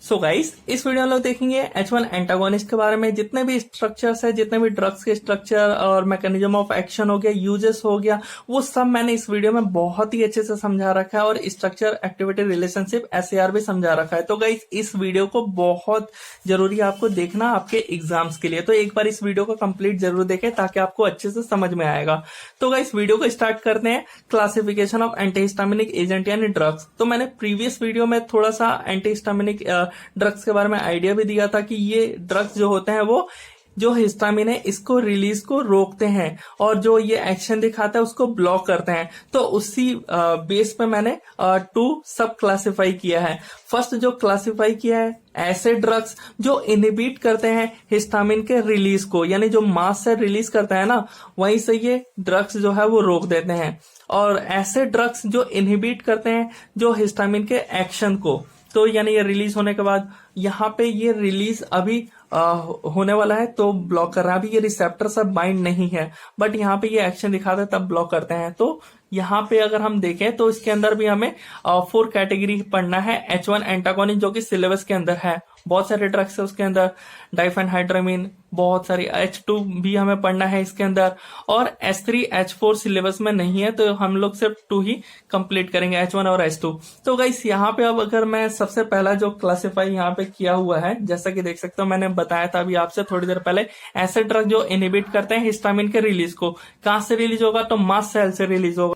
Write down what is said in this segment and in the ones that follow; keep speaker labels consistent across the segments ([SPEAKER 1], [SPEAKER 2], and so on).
[SPEAKER 1] So guys, इस video में लोग देखेंगे H1 एंटागोनिस्ट के बारे में। जितने भी स्ट्रक्चर्स है, जितने भी ड्रग्स के स्ट्रक्चर और मैकेनिज्म ऑफ एक्शन हो गया, यूजेस हो गया, वो सब मैंने इस वीडियो में बहुत ही अच्छे से समझा रखा है और स्ट्रक्चर, एक्टिविटी, रिलेशनशिप, SAR भी समझा रखा है। तो गाइस, इस वीडियो को बहुत जरूरी है आपको देखना आपके एग्जाम्स के लिए। तो एक बार इस वीडियो को कंप्लीट जरूर देखें ताकि आपको अच्छे से समझ में आएगा। तो गाइस, वीडियो को स्टार्ट करते हैं। क्लासिफिकेशन ऑफ एंटीहिस्टामिनिक एजेंट यानी ड्रग्स। तो मैंने प्रीवियस वीडियो में थोड़ा सा एंटीहिस्टामिनिक ड्रग्स के बारे में आइडिया भी दिया था कि ये ड्रग्स जो होते हैं वो जो हिस्टामिन है इसको रिलीज को रोकते हैं और जो ये एक्शन दिखाता है उसको ब्लॉक करते हैं। तो उसी बेस पे मैंने टू सब क्लासिफाई किया है। फर्स्ट जो क्लासिफाई किया है, ऐसे ड्रग्स जो इनहिबिट करते हैं हिस्टामिन के रिलीज को, यानी जो मास से रिलीज करता है ना, वहीं से ये ड्रग्स जो है वो रोक देते हैं। और ऐसे ड्रग्स जो इनहिबिट करते हैं जो हिस्टामिन के एक्शन को, तो यानी ये रिलीज होने के बाद यहाँ पे ये रिलीज अभी होने वाला है तो ब्लॉक कर रहा है। अभी ये रिसेप्टर सब बाइंड नहीं है, बट यहाँ पे ये एक्शन दिखाते हैं तब ब्लॉक करते हैं। तो यहाँ पे अगर हम देखें तो इसके अंदर भी हमें 4 कैटेगरी पढ़ना है। H1 एंटागोनिस्ट जो कि सिलेबस के अंदर है, बहुत सारे ड्रग्स है उसके अंदर, डाइफेनहाइड्रामीन, बहुत सारी, H2 भी हमें पढ़ना है इसके अंदर, और H3 H4 सिलेबस में नहीं है तो हम लोग सिर्फ 2 ही कंप्लीट करेंगे, H1 और H2। तो गाइस, यहाँ पे अब अगर मैं सबसे पहला जो क्लासिफाई यहाँ पे किया हुआ है, जैसा कि देख सकते हो, मैंने बताया था अभी आपसे थोड़ी देर पहले, ऐसे ड्रग जो इनहिबिट करते हैं हिस्टामिन के रिलीज को। कहां से रिलीज होगा? तो मास्ट सेल से रिलीज होगा।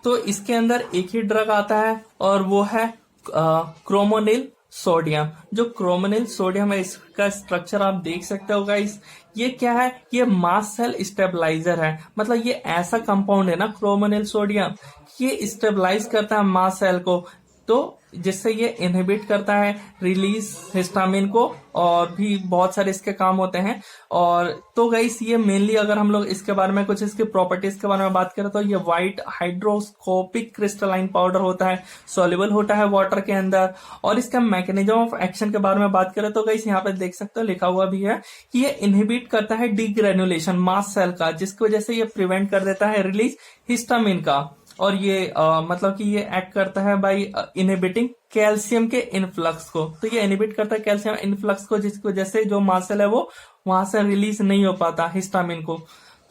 [SPEAKER 1] तो इसके अंदर एक ही ड्रग आता है और वो है क्रोमोनिल सोडियम। जो क्रोमोनिल सोडियम है, इसका स्ट्रक्चर आप देख सकते हो गाइस। ये क्या है? ये मास्ट सेल स्टेबलाइजर है। मतलब ये ऐसा कंपाउंड है ना, क्रोमोनिल सोडियम, ये स्टेबलाइज करता है मास्ट सेल को, तो जिससे ये इनहिबिट करता है रिलीज हिस्टामिन को, और भी बहुत सारे इसके काम होते हैं। और तो गाइस, ये मेनली अगर हम लोग इसके बारे में कुछ इसकी प्रॉपर्टीज के बारे में बात करें तो ये व्हाइट हाइड्रोस्कोपिक क्रिस्टलाइन पाउडर होता है, सॉल्युबल होता है वाटर के अंदर। और इसका मैकेनिज्म ऑफ एक्शन के बारे में बात करें तो गाइस, यहाँ पे देख सकते हो लिखा हुआ भी है कि ये इनहिबिट करता है डीग्रेनुलेशन मास्ट सेल का, जिसकी वजह से ये प्रिवेंट कर देता है रिलीज हिस्टामिन का। और ये मतलब कि ये एक्ट करता है बाय इनहिबिटिंग कैल्शियम के इनफ्लक्स को। तो ये इनहिबिट करता है कैल्शियम इनफ्लक्स को, जिसकी वजह से जो मास्ट सेल है वो वहां से रिलीज नहीं हो पाता हिस्टामिन को।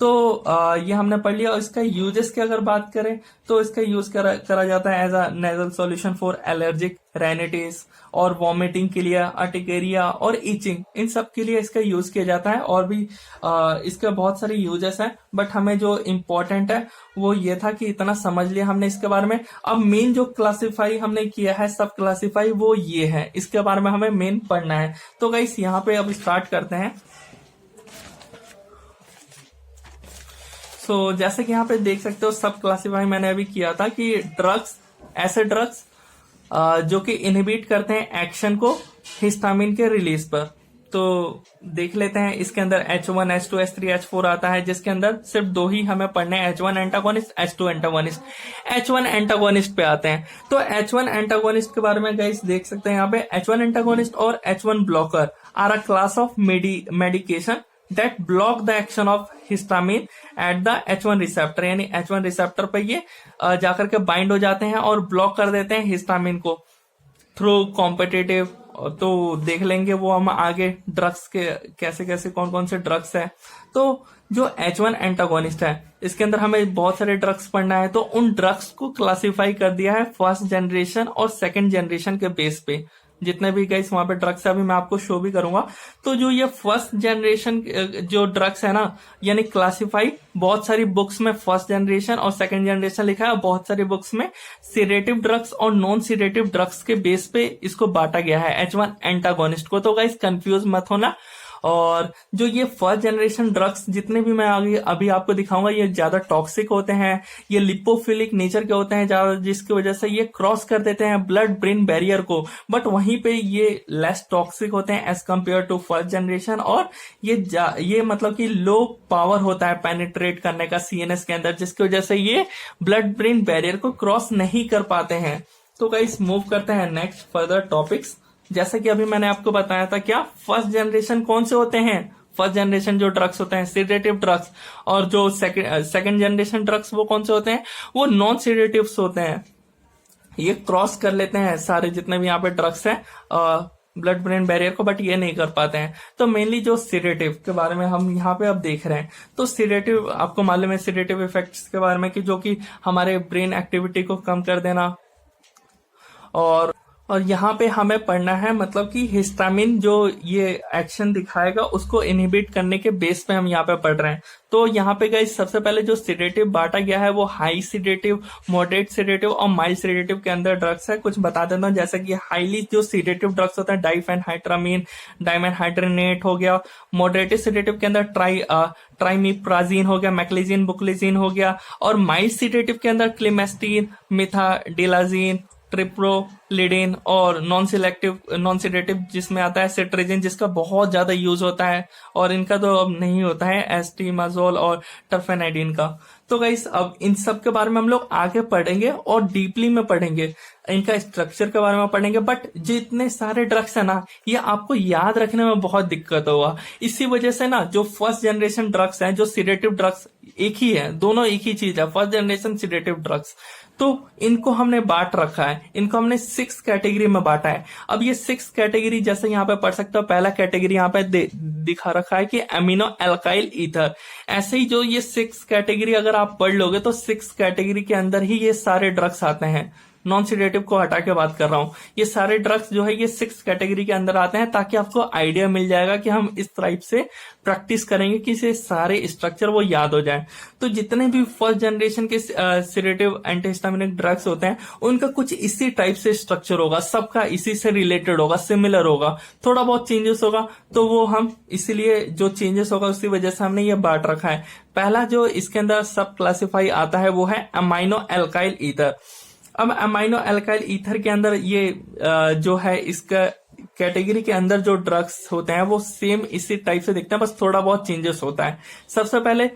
[SPEAKER 1] तो ये हमने पढ़ लिया। और इसका यूजेस की अगर बात करें तो इसका यूज करा जाता है as a nasal solution for allergic rhinitis और वॉमिटिंग के लिए, अर्टिकेरिया और इचिंग, इन सब के लिए इसका यूज किया जाता है। और भी इसके बहुत सारे यूजेस हैं, बट हमें जो इम्पोर्टेंट है वो ये था कि इतना समझ लिया हमने इसके बारे में। अब मेन जो क्लासिफाई हमने किया है, सब क्लासिफाई, वो ये है, इसके बारे में हमें मेन पढ़ना है। तो गाइस, यहाँ पे अब स्टार्ट करते हैं। तो जैसे कि यहाँ पे देख सकते हो, सब क्लासिफाई मैंने अभी किया था कि ड्रग्स, ऐसे ड्रग्स जो कि इनहिबिट करते हैं एक्शन को हिस्टामिन के रिलीज पर। तो देख लेते हैं, इसके अंदर H1, H2, H3, H4 आता है, जिसके अंदर सिर्फ 2 ही हमें पढ़ने हैं, H1 antagonist, H2 antagonist. H1 antagonist पे आते हैं। तो H1 एंटागोनिस्ट के बारे में गाइस देख सकते हैं यहाँ पे, H1 एंटागोनिस्ट और H1 blocker are a class of medication that block the action of histamine at the H1 receptor। यानी H1 रिसेप्टर पे ये जाकर के बाइंड हो जाते हैं और ब्लॉक कर देते हैं हिस्टामिन को थ्रू कॉम्पिटिटिव। तो देख लेंगे वो हम आगे ड्रग्स के कैसे कैसे कौन कौन से ड्रग्स है। तो जो H1 एंटागोनिस्ट है, इसके अंदर हमें बहुत सारे ड्रग्स पढ़ना है। तो उन ड्रग्स को क्लासिफाई कर दिया है फर्स्ट जनरेशन और सेकंड जनरेशन के बेस पे। जितने भी गाइस वहां पे ड्रग्स है, अभी मैं आपको शो भी करूंगा। तो जो ये फर्स्ट जनरेशन जो ड्रग्स है ना, यानी क्लासिफाई बहुत सारी बुक्स में फर्स्ट जनरेशन और सेकंड जनरेशन लिखा है, बहुत सारी बुक्स में सिरेटिव ड्रग्स और नॉन सिरेटिव ड्रग्स के बेस पे इसको बांटा गया है H1 एंटागोनिस्ट को। तो गाइस, कंफ्यूज मत होना। और जो ये फर्स्ट जनरेशन ड्रग्स जितने भी मैं आगे अभी आपको दिखाऊंगा, ये ज्यादा टॉक्सिक होते हैं, ये लिपोफिलिक नेचर के होते हैं ज्यादा, जिसकी वजह से ये क्रॉस कर देते हैं ब्लड ब्रेन बैरियर को। बट वहीं पे ये लेस टॉक्सिक होते हैं as compared to first generation. और ये मतलब कि लो पावर होता है पेनिट्रेट करने का CNS के अंदर, जिसकी वजह से ये ब्लड ब्रेन बैरियर को क्रॉस नहीं कर पाते हैं। तो गाइस, मूव करते हैं नेक्स्ट फर्दर टॉपिक्स। जैसे कि अभी मैंने आपको बताया था, क्या फर्स्ट जनरेशन कौन से होते हैं? फर्स्ट जनरेशन जो ड्रग्स होते हैं सिडेटिव ड्रग्स, और जो सेकंड जनरेशन ड्रग्स वो कौन से होते हैं? वो नॉन सिडेटिव्स होते हैं। ये क्रॉस कर लेते हैं सारे जितने भी यहाँ पे ड्रग्स हैं ब्लड ब्रेन बैरियर को, बट ये नहीं कर पाते हैं। तो मेनली जो सीडेटिव के बारे में हम यहाँ पे अब देख रहे हैं, तो सीडेटिव आपको मालूम है सीडेटिव इफेक्ट्स के बारे में कि जो कि हमारे ब्रेन एक्टिविटी को कम कर देना, और यहाँ पे हमें पढ़ना है मतलब कि हिस्टामिन जो ये एक्शन दिखाएगा उसको इनहिबिट करने के बेस पे हम यहाँ पे पढ़ रहे हैं। तो यहाँ पे गाइस सबसे पहले जो सीडेटिव बांटा गया है वो हाई सीडेटिव, मॉडरेट सीडेटिव और माइल्ड सीडेटिव के अंदर ड्रग्स है। कुछ बता देता हूँ, जैसे कि हाईली जो सीडेटिव ड्रग्स होते हैं डाइफेनहाइड्रामीन, डाइमेनहाइड्रेनेट हो गया। मॉडरेट सीडेटिव के अंदर ट्राइमीप्राजीन हो गया, मैक्लिजीन, बुक्लिजीन हो गया। और माइल्ड सीडेटिव के अंदर क्लिमेस्टीन, मिथाडिलाजीन, ट्रिप्रोलिडिन और नॉन सीडेटिव जिसमें आता है सेट्रेजिन, जिसका बहुत ज्यादा यूज होता है, और इनका तो अब नहीं होता है, एस्टीमाजोल और टर्फेनाइडिन का। तो गाइस अब इन सब के बारे में हम लोग आगे पढ़ेंगे और डीपली में पढ़ेंगे, इनका स्ट्रक्चर के बारे में पढ़ेंगे। बट जितने सारे ड्रग्स है ना, ये आपको याद रखने में बहुत दिक्कत होगा। इसी वजह से ना जो फर्स्ट जनरेशन ड्रग्स हैं, जो सीडेटिव ड्रग्स एक ही है, दोनों एक ही चीज है, फर्स्ट जनरेशन सीडेटिव ड्रग्स, तो इनको हमने बांट रखा है, इनको हमने 6 कैटेगरी में बांटा है। अब ये 6 कैटेगरी जैसे यहाँ पे पढ़ सकते हो, पहला कैटेगरी यहाँ पे दिखा रखा है कि अमीनो एल्काइल ईथर। ऐसे ही जो ये 6 कैटेगरी अगर आप पढ़ लोगे तो 6 कैटेगरी के अंदर ही ये सारे ड्रग्स आते हैं। नॉन सीडेटिव को हटा के बात कर रहा हूं, ये सारे ड्रग्स जो है ये 6 कैटेगरी के अंदर आते हैं, ताकि आपको आइडिया मिल जाएगा कि हम इस टाइप से प्रैक्टिस करेंगे कि इसे सारे स्ट्रक्चर वो याद हो जाए। तो जितने भी फर्स्ट जनरेशन के सीडेटिव एंटीहिस्टामिनिक ड्रग्स होते हैं उनका कुछ इसी टाइप से स्ट्रक्चर होगा, सबका इसी से रिलेटेड होगा, सिमिलर होगा, थोड़ा बहुत चेंजेस होगा। तो वो हम इसीलिए जो चेंजेस होगा उसी वजह से हमने ये बांट रखा है। पहला जो इसके अंदर सब क्लासिफाई आता है वो है अमाइनो एल्काइल ईथर। अब अमाइनो एल्काइल ईथर के अंदर ये जो है इसका कैटेगरी के अंदर जो ड्रग्स होते हैं वो सेम इसी टाइप से दिखते हैं, बस थोड़ा बहुत चेंजेस होता है। सबसे पहले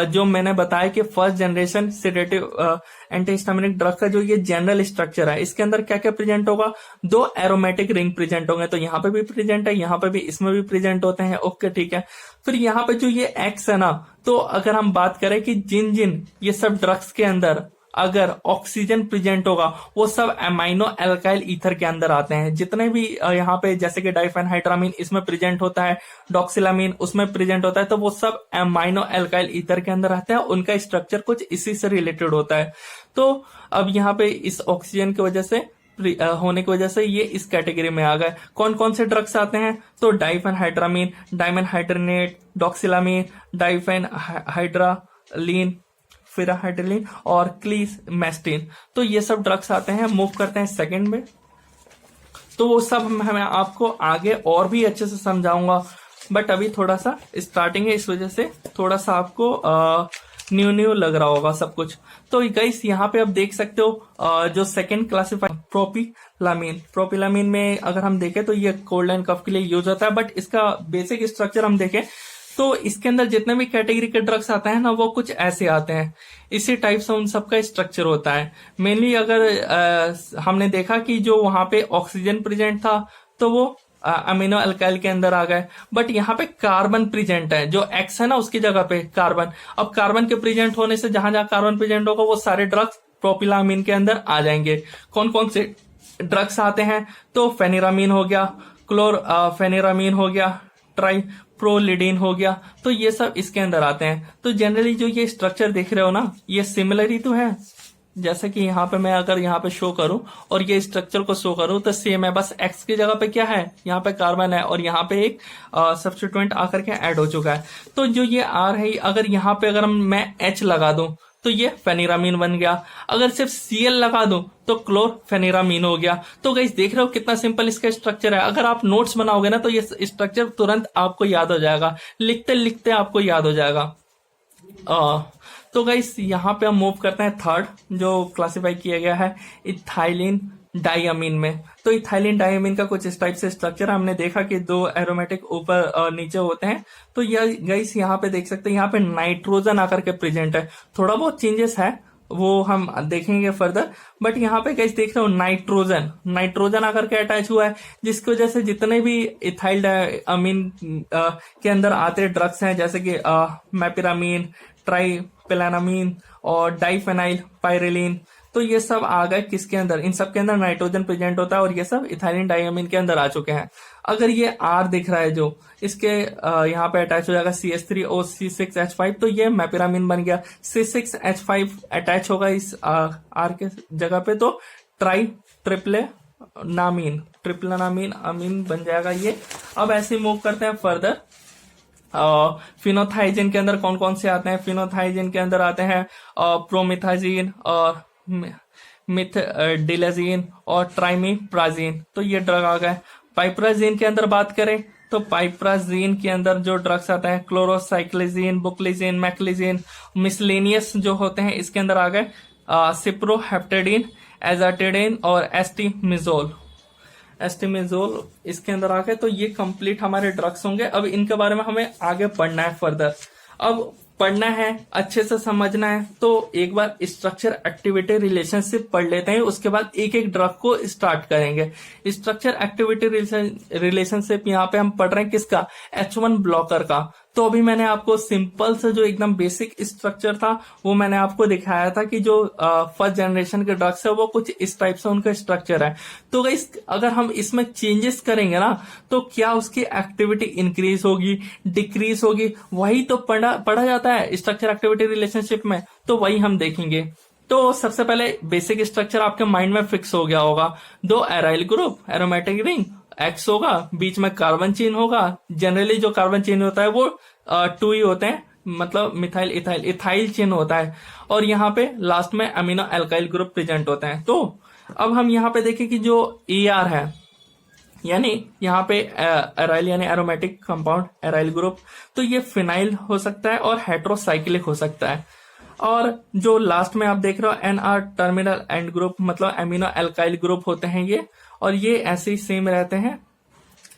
[SPEAKER 1] जो मैंने बताया कि first generation sedative antihistaminic drug का जो ये जनरल स्ट्रक्चर है, इसके अंदर क्या क्या प्रेजेंट होगा, 2 एरोमेटिक रिंग प्रेजेंट होंगे। तो यहाँ पे भी प्रेजेंट है, यहाँ पे भी, इसमें भी प्रेजेंट होते हैं। ओके ठीक है। फिर यहाँ पे जो ये एक्स है ना, तो अगर हम बात करें कि जिन जिन ये सब ड्रग्स के अंदर अगर ऑक्सीजन प्रेजेंट होगा वो सब अमाइनो एल्काइल ईथर के अंदर आते हैं। जितने भी यहाँ पे जैसे कि डाइफेनहाइड्रामीन इसमें प्रेजेंट होता है, डॉक्सिलामीन उसमें प्रेजेंट होता है, तो वो सब अमाइनो एल्काइल ईथर के अंदर आते हैं। उनका स्ट्रक्चर कुछ इसी से रिलेटेड होता है। तो अब यहाँ पे इस ऑक्सीजन की वजह से होने की वजह से ये इस कैटेगरी में आ गए। कौन कौन से ड्रग्स आते हैं, तो डाइफेनहाइड्रामीन, डाइमेनहाइड्रेनेट, डॉक्सिलामीन, डाइफेनहाइड्रालीन, फिराहाइड्रिलिन और क्लीमेस्टीन। तो ये सब ड्रग्स आते हैं। मूव करते हैं सेकंड में, तो वो सब मैं आपको आगे और भी अच्छे से समझाऊंगा, बट अभी थोड़ा सा स्टार्टिंग है, इस वजह से थोड़ा सा आपको न्यू लग रहा होगा सब कुछ। तो गाइस यहाँ पे आप देख सकते हो जो सेकंड क्लासिफाई प्रोपिलामीन में अगर हम देखें तो ये कोल्ड एंड कफ के लिए यूज होता है, बट इसका बेसिक स्ट्रक्चर हम देखें तो इसके अंदर जितने भी कैटेगरी के ड्रग्स आते हैं ना वो कुछ ऐसे आते हैं, इसी टाइप से उन सबका स्ट्रक्चर होता है। मेनली अगर हमने देखा कि जो वहां पे ऑक्सीजन प्रेजेंट था तो वो अमीनो अल्काइल के अंदर आ गए, बट यहाँ पे कार्बन प्रेजेंट है, जो एक्स है ना उसकी जगह पे कार्बन। अब कार्बन के प्रेजेंट होने से जहां जहां कार्बन प्रेजेंट होगा वो सारे ड्रग्स प्रोपिलामीन के अंदर आ जाएंगे। कौन कौन से ड्रग्स आते हैं, तो फेनिरामीन हो गया, क्लोरफेनिरामीन हो गया, ट्राइप्रोलिडिन हो गया, तो ये सब इसके अंदर आते हैं। तो जनरली जो ये स्ट्रक्चर देख रहे हो ना, ये सिमिलर ही तो है, जैसे कि यहाँ पे मैं अगर यहाँ पे शो करूं और ये स्ट्रक्चर को शो करूं तो सेम है, बस एक्स की जगह पे क्या है, यहाँ पे कार्बन है और यहाँ पे एक सब्स्टिट्यूएंट आकर के ऐड हो चुका है। तो जो ये आर है, अगर यहाँ पे अगर मैं एच लगा दूं तो ये फेनिरामीन बन गया, अगर सिर्फ सीएल लगा दूं तो क्लोरफेनिरामीन हो गया। तो गाइस देख रहे हो कितना सिंपल इसका स्ट्रक्चर है। अगर आप नोट्स बनाओगे ना तो ये स्ट्रक्चर तुरंत आपको याद हो जाएगा, लिखते लिखते आपको याद हो जाएगा। तो गाइस यहाँ पे हम मूव करते हैं थर्ड जो क्लासिफाई किया गया है इथाइलिन डाइअमीन में। तो इथाइलिन डाइअमीन का कुछ इस टाइप से स्ट्रक्चर हमने देखा कि 2 एरोमेटिक ऊपर और नीचे होते हैं। तो यह गाइस यहाँ पे देख सकते हैं, यहाँ पे नाइट्रोजन आकर के प्रेजेंट है, थोड़ा बहुत चेंजेस है वो हम देखेंगे फर्दर, बट यहाँ पे गाइस देख रहे हो नाइट्रोजन आकर के अटैच हुआ है, जिसकी वजह से जितने भी इथाइल डाइअमीन के अंदर आते ड्रग्स हैं जैसे कि मैपिरामीन, ट्राइपेलानामीन और डाइफेनाइल पायरिलीन, तो ये सब आ गए किसके अंदर, इन सब के अंदर नाइट्रोजन प्रेजेंट होता है और ये सब इथाइलिन डाइअमीन के अंदर आ चुके हैं। अगर ये R दिख रहा है जो इसके यहाँ पे अटैच हो जाएगा CH3OC6H5, तो ये मैपिरामीन बन गया। C6H5 अटैच होगा इस R के जगह पे, तो ट्रिप्लेनामीन अमीन बन जाएगा ये। अब ऐसे मूव करते हैं फर्दर। फिनोथाइजिन के अंदर कौन कौन से आते हैं, फिनोथाइजिन के अंदर आते हैं प्रोमिथाइजिन और मिथडिलाजीन और ट्राइमीप्राजीन, तो ये ड्रग आ गए। पाइप्राजीन के अंदर बात करें तो पाइप्राजीन के अंदर जो ड्रग्स आता है क्लोरोसाइक्लिजीन, बुक्लिजीन, मैक्लिजीन, मिसलेनियस जो होते हैं इसके अंदर आ गए सिप्रोहेप्टेडिन, एजाटिडिन और एस्टिमिजोल इसके अंदर आ गए। तो ये कंप्लीट हमारे ड्रग्स होंगे। अब इनके बारे में हमें आगे पढ़ना है फर्दर। अब पढ़ना है, अच्छे से समझना है, तो एक बार स्ट्रक्चर एक्टिविटी रिलेशनशिप पढ़ लेते हैं, उसके बाद एक एक ड्रग को स्टार्ट करेंगे। स्ट्रक्चर एक्टिविटी रिलेशनशिप यहाँ पे हम पढ़ रहे हैं किसका, H1 ब्लॉकर का। तो अभी मैंने आपको सिंपल से जो एकदम बेसिक स्ट्रक्चर था वो मैंने आपको दिखाया था कि जो फर्स्ट जनरेशन के ड्रग्स है वो कुछ इस टाइप से उनका स्ट्रक्चर है। तो गाइस अगर हम इसमें चेंजेस करेंगे ना तो क्या उसकी एक्टिविटी इंक्रीज होगी, डिक्रीज होगी, वही तो पढ़ा जाता है स्ट्रक्चर एक्टिविटी रिलेशनशिप में, तो वही हम देखेंगे। तो सबसे पहले बेसिक स्ट्रक्चर आपके माइंड में फिक्स हो गया होगा, 2 aryl group, aromatic ring, X होगा, बीच में कार्बन चेन होगा। जनरली जो कार्बन चेन होता है वो 2 ही होते हैं, मतलब मिथाइल इथाइल चेन होता है, और यहाँ पे लास्ट में अमीनो एल्काइल ग्रुप प्रेजेंट होते हैं। तो अब हम यहाँ पे देखें कि जो AR है, यानी यहाँ पे एराइल यानी एरोमेटिक कंपाउंड एराइल ग्रुप, तो ये फिनाइल हो सकता है और हेट्रोसाइक्लिक हो सकता है। और जो लास्ट में आप देख रहे हो NR टर्मिनल एंड ग्रुप, मतलब अमीनो एल्काइल ग्रुप होते हैं ये, और ये ऐसे ही सेम रहते हैं।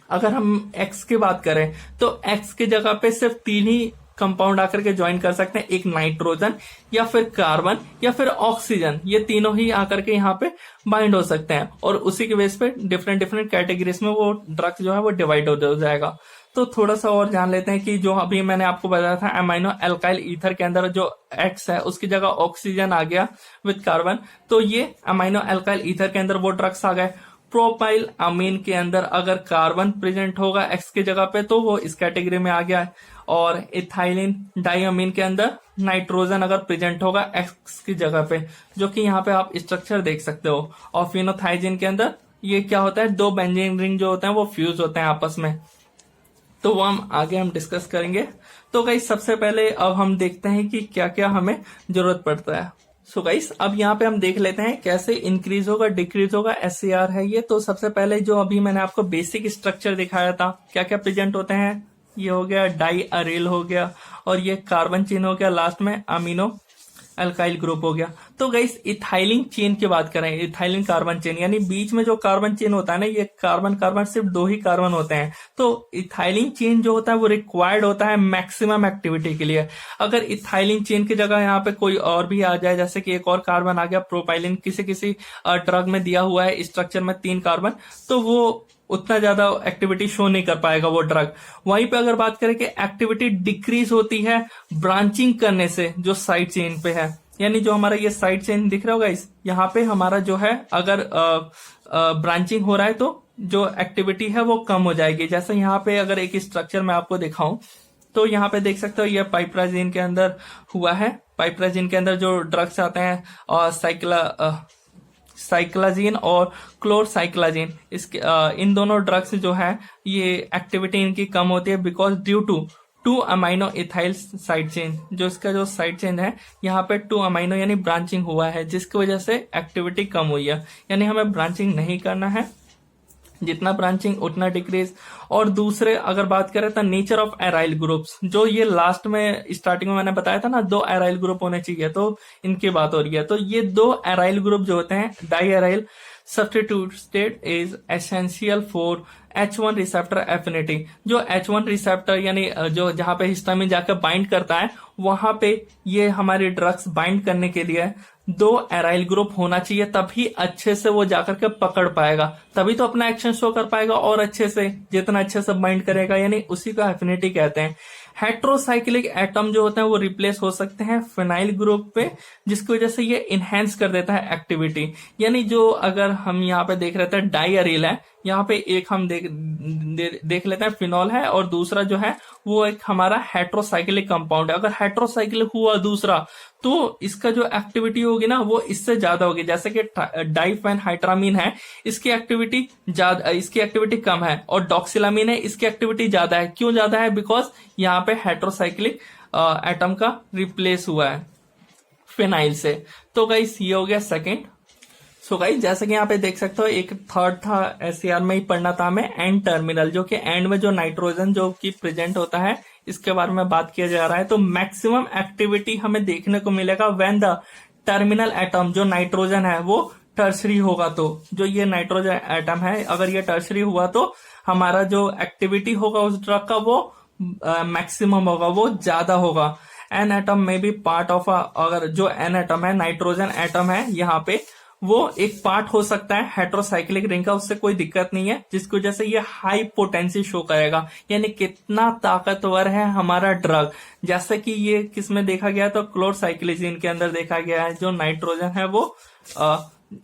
[SPEAKER 1] अगर हम X की बात करें तो X की जगह पे सिर्फ 3 ही कंपाउंड आकर के ज्वाइन कर सकते हैं, एक नाइट्रोजन या फिर कार्बन या फिर ऑक्सीजन, ये तीनों ही आकर के यहाँ पे बाइंड हो सकते हैं, और उसी के बेस पे डिफरेंट कैटेगरीज में वो ड्रग जो है वो डिवाइड हो जाएगा। तो थोड़ा सा और जान लेते हैं कि जो अभी मैंने आपको बताया था अमाइनो एल्काइल ईथर के अंदर जो X है उसकी जगह ऑक्सीजन आ गया विद कार्बन, तो ये अमाइनो एल्काइल ईथर के अंदर वो ड्रग्स आ गए। प्रोपाइल अमीन के अंदर अगर कार्बन प्रेजेंट होगा X की जगह पे तो वो इस कैटेगरी में आ गया है, और इथाइलिन डाइअमीन के अंदर नाइट्रोजन अगर प्रेजेंट होगा X की जगह पे, जो कि यहाँ पे आप स्ट्रक्चर देख सकते हो। और फिनोथाइजिन के अंदर ये क्या होता है, 2 बेंजीन रिंग जो होते हैं वो फ्यूज होते हैं आपस में, तो वो हम आगे डिस्कस करेंगे। तो गाइस सबसे पहले अब हम देखते हैं कि क्या क्या हमें जरूरत पड़ता है। सो गाइस अब यहाँ पे हम देख लेते हैं कैसे इंक्रीज होगा डिक्रीज होगा, SCR है ये। तो सबसे पहले जो अभी मैंने आपको बेसिक स्ट्रक्चर दिखाया था, क्या क्या प्रेजेंट होते हैं, ये हो गया डाई अरेल हो गया, और ये कार्बन चेन हो गया, लास्ट में अमीनो अल्काइल ग्रुप हो गया। तो गाइस इथाइलिन चेन की बात करें, इथाइलिन कार्बन चेन, यानी बीच में जो कार्बन चेन होता है ना, ये कार्बन सिर्फ 2 ही कार्बन होते हैं। तो इथाइलिन चेन जो होता है वो रिक्वायर्ड होता है मैक्सिमम एक्टिविटी के लिए। अगर इथाइलिन चेन की जगह यहाँ पे कोई और भी आ जाए, जैसे कि एक और कार्बन आ गया प्रोपाइलिन, किसी ड्रग में दिया हुआ है स्ट्रक्चर में 3 कार्बन, तो वो उतना ज्यादा एक्टिविटी शो नहीं कर पाएगा वो ड्रग। वहीं पे अगर बात करें कि एक्टिविटी डिक्रीज होती है ब्रांचिंग करने से, जो साइड चेन पे है, यानी जो हमारा ये साइड चेन दिख रहा होगा इस यहाँ पे हमारा जो है अगर ब्रांचिंग हो रहा है तो जो एक्टिविटी है वो कम हो जाएगी। जैसे यहाँ पे अगर एक स्ट्रक्चर मैं आपको दिखाऊं तो यहाँ पे देख सकते हो ये पाइप्राजीन के अंदर हुआ है। पाइप्राजीन के अंदर जो ड्रग्स आते हैं और साइक्लाजीन और क्लोरसाइक्लाजीन, इसके इन दोनों ड्रग्स जो है ये एक्टिविटी इनकी कम होती है because due two amino ethyl side chain. जो इसका जो साइड चेन है यहाँ पे 2 अमाइनो यानी ब्रांचिंग हुआ है, जिसकी वजह से एक्टिविटी कम हुई है। यानी हमें ब्रांचिंग नहीं करना है, जितना ब्रांचिंग उतना डिक्रीज। और दूसरे अगर बात करें तो नेचर ऑफ एराइल ग्रुप्स, जो ये लास्ट में स्टार्टिंग में मैंने बताया था ना 2 एराइल ग्रुप होने चाहिए, तो इनकी बात हो रही है। तो ये 2 एराइल ग्रुप जो होते हैं diaryl substituted is essential for H1 receptor affinity. जो H1 रिसेप्टर यानी जो जहां पे हिस्टामिन जाकर बाइंड करता है, वहां पे ये हमारे ड्रग्स बाइंड करने के लिए 2 एराइल ग्रुप होना चाहिए, तभी अच्छे से वो जाकर के पकड़ पाएगा। तभी तो अपना एक्शन शो कर पाएगा और अच्छे से, जितना अच्छे से बाइंड करेगा, यानी उसी को एफिनिटी कहते हैं। हेट्रोसाइक्लिक एटम जो होते हैं वो रिप्लेस हो सकते हैं फिनाइल ग्रुप पे, जिसकी वजह से ये इनहेंस कर देता है एक्टिविटी। यानी जो अगर हम यहाँ पे देख रहे थे डायरील है, यहाँ पे एक हम देख लेते हैं फिनॉल है, और दूसरा जो है वो एक हमारा हेट्रोसाइक्लिक कंपाउंड है। अगर हेट्रोसाइक्लिक हुआ दूसरा तो इसका जो एक्टिविटी होगी ना वो इससे ज्यादा होगी। जैसे कि डाइफेनहाइड्रामीन है, इसकी एक्टिविटी ज्यादा, इसकी एक्टिविटी कम है, और डॉक्सिलामीन है, इसकी एक्टिविटी ज्यादा है। क्यों ज्यादा है? बिकॉज यहाँ पे हेट्रोसाइक्लिक एटम का रिप्लेस हुआ है फिनाइल से। तो गाइस ये हो गया सेकंड। सो गाइस जैसे कि यहाँ पे देख सकते हो, एक थर्ड था एससीआर में ही पढ़ना था हमें, एंड टर्मिनल, जो कि एंड में जो नाइट्रोजन जो कि प्रेजेंट होता है, इसके बारे में बात किया जा रहा है। तो मैक्सिमम एक्टिविटी हमें देखने को मिलेगा व्हेन द टर्मिनल एटम, जो नाइट्रोजन है वो टर्सरी होगा। तो जो ये नाइट्रोजन एटम है, अगर ये टर्सरी हुआ तो हमारा जो एक्टिविटी होगा उस ड्रग का वो मैक्सिमम होगा, वो ज्यादा होगा। एन एटम में भी पार्ट ऑफ, अगर जो एन एटम है, नाइट्रोजन एटम है, यहाँ पे वो एक पार्ट हो सकता है हेट्रोसाइक्लिक रिंग का, उससे कोई दिक्कत नहीं है, जिसकी वजह से ये हाई पोटेंसी शो करेगा, यानी कितना ताकतवर है हमारा ड्रग। जैसे कि ये किस में देखा गया, तो क्लोरसाइक्लिजीन के अंदर देखा गया है, जो नाइट्रोजन है वो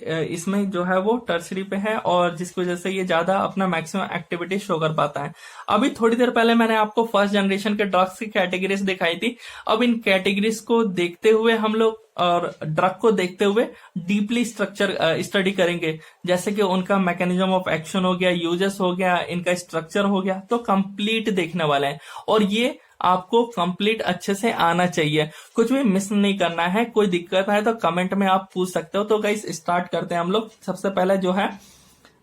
[SPEAKER 1] इसमें जो है वो टर्सरी पे है, और जिसकी वजह से ये ज्यादा अपना मैक्सिमम एक्टिविटी शो कर पाता है। अभी थोड़ी देर पहले मैंने आपको फर्स्ट जनरेशन के ड्रग्स की कैटेगरीज दिखाई थी। अब इन कैटेगरीज को देखते हुए हम लोग, और ड्रग को देखते हुए डीपली स्ट्रक्चर स्टडी करेंगे, जैसे कि उनका मैकेनिज्म ऑफ एक्शन हो गया, यूजेस हो गया, इनका स्ट्रक्चर हो गया, तो कंप्लीट देखने वाले हैं। और ये आपको कंप्लीट अच्छे से आना चाहिए, कुछ भी मिस नहीं करना है। कोई दिक्कत है तो कमेंट में आप पूछ सकते हो। तो गाइस स्टार्ट करते हैं हम लोग। सबसे पहले जो है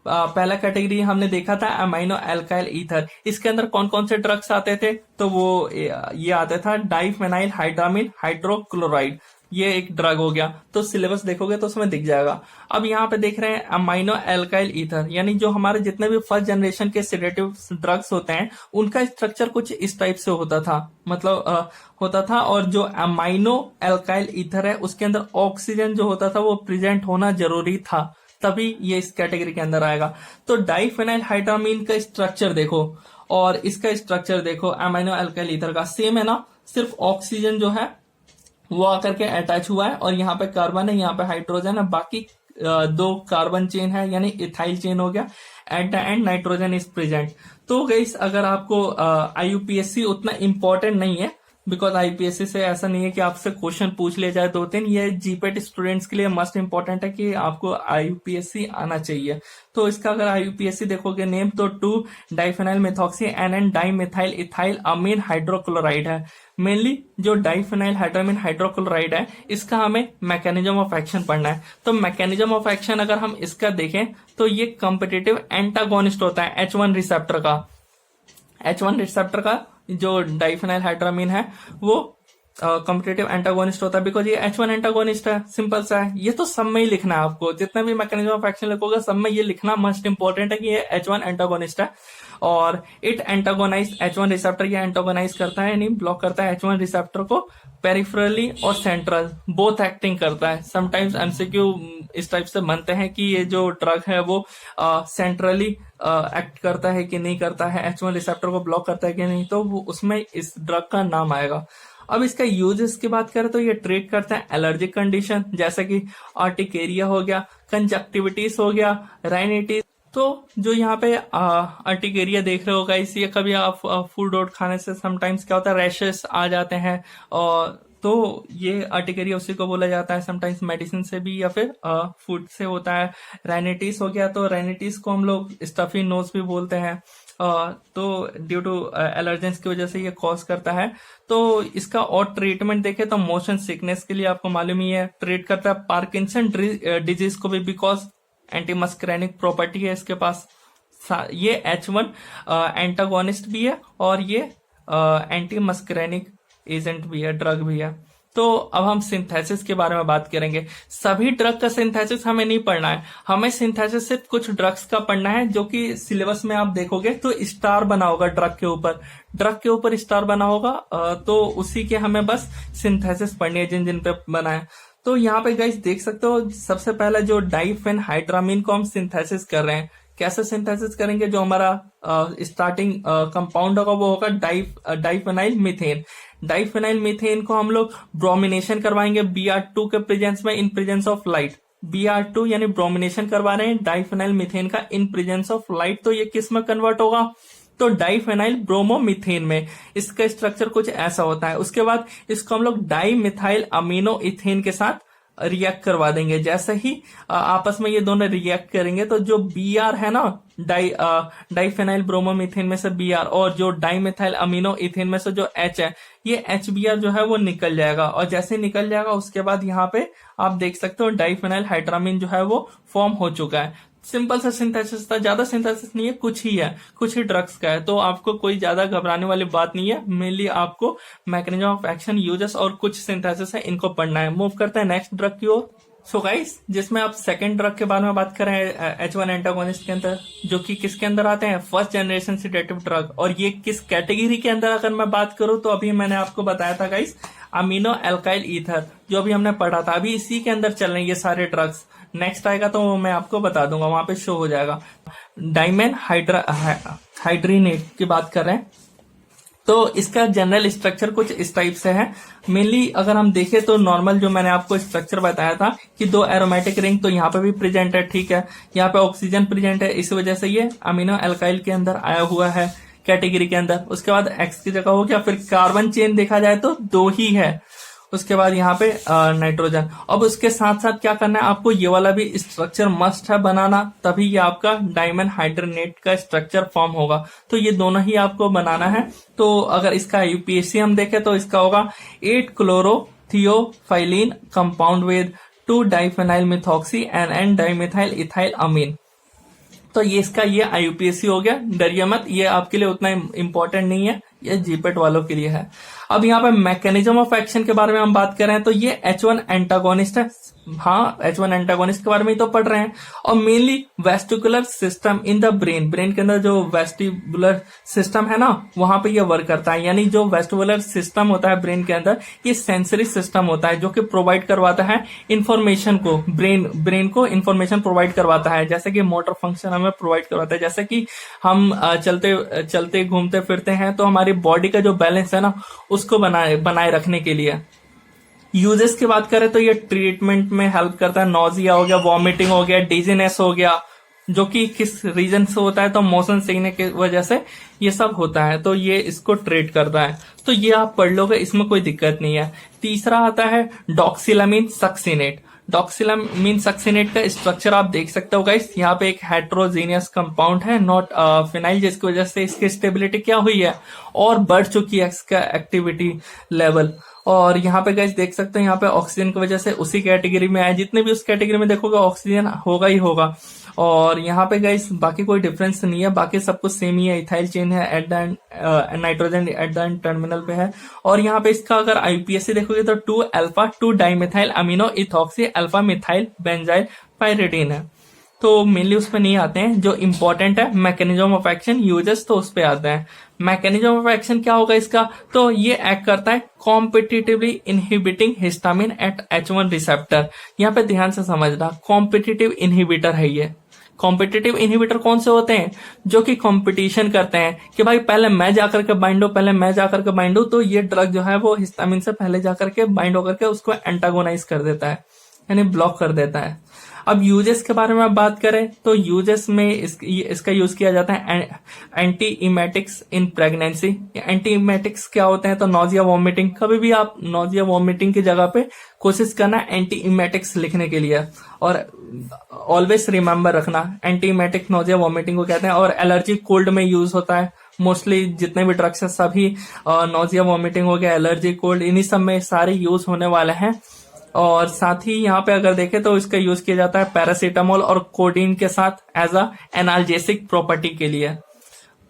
[SPEAKER 1] पहला कैटेगरी हमने देखा था अमाइनो एल्काइल ईथर। इसके अंदर कौन कौन से ड्रग्स आते थे, तो वो ये आता था डाइफेनाइल हाइड्रामीन हाइड्रोक्लोराइड, ये एक ड्रग हो गया। तो सिलेबस देखोगे तो उसमें दिख जाएगा। अब यहाँ पे देख रहे हैं अमाइनो एल्काइल ईथर, यानी जो हमारे जितने भी फर्स्ट जनरेशन के सेडेटिव ड्रग्स होते हैं उनका स्ट्रक्चर कुछ इस टाइप से होता था, मतलब होता था। और जो अमाइनो एल्काइल ईथर है उसके अंदर ऑक्सीजन जो होता था वो प्रेजेंट होना जरूरी था, तभी ये इस कैटेगरी के अंदर आएगा। तो डाइफेनाइल हाइड्रामीन का स्ट्रक्चर देखो और इसका स्ट्रक्चर देखो, अमाइनो एल्काइल ईथर का सेम है ना, सिर्फ ऑक्सीजन जो है वो आकर के अटैच हुआ है, और यहाँ पे कार्बन है, यहाँ पे हाइड्रोजन है, बाकी दो कार्बन चेन है, यानी इथाइल चेन हो गया। At the end nitrogen is present. तो गाइस अगर आपको आईयूपीएससी उतना इंपॉर्टेंट नहीं है, बिकॉज आईपीएससी से ऐसा नहीं है कि आपसे क्वेश्चन पूछ लिया जाए 2-3, ये जीपेट स्टूडेंट्स के लिए मस्ट इंपॉर्टेंट है कि आपको आईयूपीएससी आना चाहिए। तो इसका अगर आईयूपीएससी देखोगे नेम, तो 2 डाइफेनाइल मेथॉक्सी एन डाइमेथाइल इथाइल अमीन हाइड्रोक्लोराइड है। मेनली जो डाइफेनाइल हाइड्रामीन हाइड्रोक्लोराइड है, इसका हमें मैकेनिज्म ऑफ एक्शन पढ़ना है। तो मैकेनिज्म ऑफ एक्शन अगर हम इसका देखें तो ये कॉम्पिटिटिव एंटागोनिस्ट होता है H1 रिसेप्टर का। H1 रिसेप्टर का जो डाइफेनाइल हाइड्रामीन है वो कॉम्पिटिटिव एंटागोनिस्ट होता है, बिकॉज ये H1 एंटागोनिस्ट है। सिंपल सा है, ये तो सब में ही लिखना है आपको, जितने भी मैकेनिज्म ऑफ एक्शन लिखोगे सब में ये लिखना मस्ट इंपॉर्टेंट है कि ये H1 एंटागोनिस्ट है। और इट एंटागोनाइज H1 रिसेप्टर, ये एंटागोनाइज करता है यानी ब्लॉक करता है H1 रिसेप्टर को पेरिफेरली और सेंट्रल, बोथ एक्टिंग करता है। समटाइम्स एमसीक्यू इस टाइप से बनते हैं कि ये जो ड्रग है वो सेंट्रली एक्ट करता है कि नहीं करता है, H1 रिसेप्टर को ब्लॉक करता है कि नहीं, तो वो उसमें इस ड्रग का नाम आएगा। अब इसका यूजेस की बात करें तो ये ट्रीट करता है एलर्जिक कंडीशन, जैसे कि आर्टिकेरिया हो गया, कंजक्टिविटीज हो गया, राइनाइटिस। तो जो यहाँ पे आर्टिकेरिया देख रहे हो गाइस, ये कभी आप फूड डॉट खाने से समटाइम्स क्या होता है, रैशेस आ जाते हैं, और तो ये आर्टिकेरिया उसी को बोला जाता है। समटाइम्स मेडिसिन से भी या फिर फूड से होता है। राइनाइटिस हो गया, तो राइनाइटिस को हम लोग स्टफी नोज भी बोलते हैं, तो ड्यू टू एलर्जेंस की वजह से ये कॉज करता है। तो इसका और ट्रीटमेंट देखें तो मोशन सिकनेस के लिए आपको मालूम ही है, ट्रीट करता है पार्किंसन डिजीज को भी, बिकॉज एंटी मस्करेनिक प्रॉपर्टी है इसके पास। ये H1 एंटागोनिस्ट भी है और ये एंटी मस्करेनिक एजेंट भी है, ड्रग भी है। तो अब हम सिंथेसिस के बारे में बात करेंगे। सभी ड्रग का सिंथेसिस हमें नहीं पढ़ना है, हमें सिंथेसिस सिर्फ कुछ ड्रग्स का पढ़ना है, जो कि सिलेबस में आप देखोगे तो स्टार बना होगा ड्रग के ऊपर, ड्रग के ऊपर स्टार बना होगा, तो उसी के हमें बस सिंथेसिस पढ़नी है जिन जिन पे बना है। तो यहाँ पे गाइस देख सकते हो, सबसे पहला जो डाइफेनहाइड्रामीन को हम सिंथेसिस कर रहे हैं, कैसे सिंथेसिस करेंगे? जो हमारा स्टार्टिंग कंपाउंड होगा वो होगा डाइफेनाइल मीथेन। डाइफेनाइल मीथेन को हम लोग ब्रोमिनेशन करवाएंगे Br2 के प्रेजेंस में, in presence of light. Br2 यानी ब्रोमिनेशन करवा रहे हैं डाइफेनाइल मीथेन का इन प्रेजेंस ऑफ लाइट। तो ये किस में कन्वर्ट होगा? तो डाइफेनाइल ब्रोमोमीथेन में। इसका स्ट्रक्चर कुछ ऐसा होता है। उसके बाद इसको हम लोग डाई मिथाइल अमीनो इथेन के साथ रिएक्ट करवा देंगे। जैसे ही आपस में ये दोनों रिएक्ट करेंगे तो जो Br है ना, डाइफेनाइल ब्रोमोमीथेन में से Br, और जो डाइमिथाइल अमीनो इथेन में से जो H है, ये HBr जो है वो निकल जाएगा। और जैसे निकल जाएगा उसके बाद यहाँ पे आप देख सकते हो डाइफेनाइल हाइड्रामीन जो है वो फॉर्म हो चुका है। सिंपल सा सिंथेसिस था, ज्यादा सिंथेसिस नहीं है, कुछ ही ड्रग्स का है। तो आपको कोई ज्यादा घबराने वाली बात नहीं है। मेनली आपको मैकेनिज्म ऑफ एक्शन, यूजेस और कुछ सिंथेसिस है, इनको पढ़ना है। मूव करते हैं नेक्स्ट ड्रग की ओर। सो गाइस, जिसमें आप सेकंड ड्रग के बारे में बात कर रहे हैं H1 एंटागोनिस्ट के अंदर, जो कि किसके अंदर आते हैं? First generation sedative drug. और ये किस कैटेगरी के अंदर अगर मैं बात करूं तो अभी मैंने आपको बताया था गाइस, अमीनो एल्काइल ईथर, जो अभी हमने पढ़ा था। अभी इसी के अंदर चल रहे हैं ये सारे ड्रग्स। नेक्स्ट आएगा तो मैं आपको बता दूंगा, वहां पे शो हो जाएगा। डाइमेन हाइड्रीनेट की बात कर रहे हैं तो इसका जनरल स्ट्रक्चर कुछ इस टाइप से है। मेनली अगर हम देखें तो नॉर्मल जो मैंने आपको स्ट्रक्चर बताया था कि 2 एरोमेटिक रिंग, तो यहाँ पे भी प्रेजेंट है, ठीक है। यहाँ पे ऑक्सीजन प्रेजेंट है, इस वजह से ये अमीनो एल्काइल के अंदर आया हुआ है कैटेगरी के अंदर। उसके बाद एक्स की जगह हो गया। फिर कार्बन चेन देखा जाए तो 2 ही है। उसके बाद यहाँ पे नाइट्रोजन। अब उसके साथ साथ क्या करना है आपको, ये वाला भी स्ट्रक्चर मस्ट है बनाना, तभी ये आपका डायमंड हाइड्रोनेट का स्ट्रक्चर फॉर्म होगा। तो ये दोनों ही आपको बनाना है। तो अगर इसका यूपीएससी हम देखें तो इसका होगा 8 chlorotheophylline compound with 2 diphenyl methoxy and N dimethyl ethyl amine. तो ये इसका ये IUPAC हो गया। डरिए मत, ये आपके लिए उतना इंपॉर्टेंट नहीं है, ये जीपेट वालों के लिए है। अब यहाँ पे मैकेनिज्म ऑफ एक्शन के बारे में हम बात कर रहे हैं तो ये H1 एंटागोनिस्ट है। हाँ, H1 एंटागोनिस्ट के बारे में ही तो पढ़ रहे हैं। और mainly vestibular system in the brain के अंदर जो वेस्टिबुलर सिस्टम है ना, वहां पे ये वर्क करता है। यानी जो वेस्टिबुलर सिस्टम होता है ब्रेन के अंदर, ये सेंसरी सिस्टम होता है जो कि प्रोवाइड करवाता है इंफॉर्मेशन को, ब्रेन को इंफॉर्मेशन प्रोवाइड करवाता है। जैसे कि मोटर फंक्शन हमें प्रोवाइड करवाता है। जैसे कि हम चलते घूमते फिरते हैं तो हमारी बॉडी का जो बैलेंस है ना, उसको बनाए रखने के लिए। यूजेस की बात करें तो ये ट्रीटमेंट में हेल्प करता है। नोजिया हो गया, वॉमिटिंग हो गया, डिजीनेस हो गया, जो कि किस रीजन से होता है तो मोशन सिकने की वजह से ये सब होता है। तो ये इसको ट्रीट करता है। तो ये आप पढ़ लोगे, इसमें कोई दिक्कत नहीं है। तीसरा आता है डॉक्सिलामीन सक्सिनेट। डॉक्सिलामीन सक्सिनेट का स्ट्रक्चर आप देख सकते हो गाइस। यहाँ पे एक हेट्रोजीनियस कंपाउंड है, नॉट फिनाइल, जिसकी वजह से इसकी स्टेबिलिटी क्या हुई है और बढ़ चुकी है इसका एक्टिविटी लेवल। और यहाँ पे गाइस देख सकते हैं, यहाँ पे ऑक्सीजन की वजह से उसी कैटेगरी में आए। जितने भी उस कैटेगरी में देखोगे ऑक्सीजन होगा ही होगा। और यहाँ पे गाइस बाकी कोई डिफरेंस नहीं है, बाकी सब कुछ सेम ही है। इथाइल चेन है at the nitrogen at the terminal पे है। और यहाँ पे इसका अगर IUPAC देखोगे तो 2 alpha 2 dimethyl amino ethoxy alpha methyl benzyl pyridine है। तो मेनली उस पर नहीं आते हैं। जो इंपॉर्टेंट है मैकेनिज्म ऑफ एक्शन, यूजेस, तो उस पर आते हैं। मैकेनिज्म ऑफ एक्शन क्या होगा इसका, तो ये एक्ट करता है competitively inhibiting histamine at H1 receptor. यहाँ पे ध्यान से समझना, कॉम्पिटिटिव इनहिबिटर है ये। कॉम्पिटिटिव इनहिबिटर कौन से होते हैं? जो कि कंपटीशन करते हैं कि भाई पहले मैं जाकर के बाइंड हूं, पहले मैं जाकर के बाइंड हूं। तो ये ड्रग जो है वो हिस्टामिन से पहले जाकर के बाइंड होकर के उसको एंटागोनाइज कर देता है, यानी ब्लॉक कर देता है। अब यूजेस के बारे में बात करें तो यूजेस में इसका यूज किया जाता है anti emetics in pregnancy. Anti emetics क्या होते हैं, तो नोजिया वॉमिटिंग। कभी भी आप नोजिया वॉमिटिंग की जगह पे कोशिश करना एंटी इमेटिक्स लिखने के लिए, और ऑलवेज रिमेम्बर रखना एंटी इमेटिक नोजिया वॉमिटिंग को कहते हैं। और एलर्जी कोल्ड में यूज होता है मोस्टली। जितने भी ड्रग्स हैं सभी नोजिया वॉमिटिंग हो गया, एलर्जी कोल्ड, इन्हीं सब में सारे यूज होने वाले हैं। और साथ ही यहाँ पे अगर देखें तो इसका यूज किया जाता है पैरासीटामोल और कोडीन के साथ एज अ एनाल्जेसिक प्रॉपर्टी के लिए।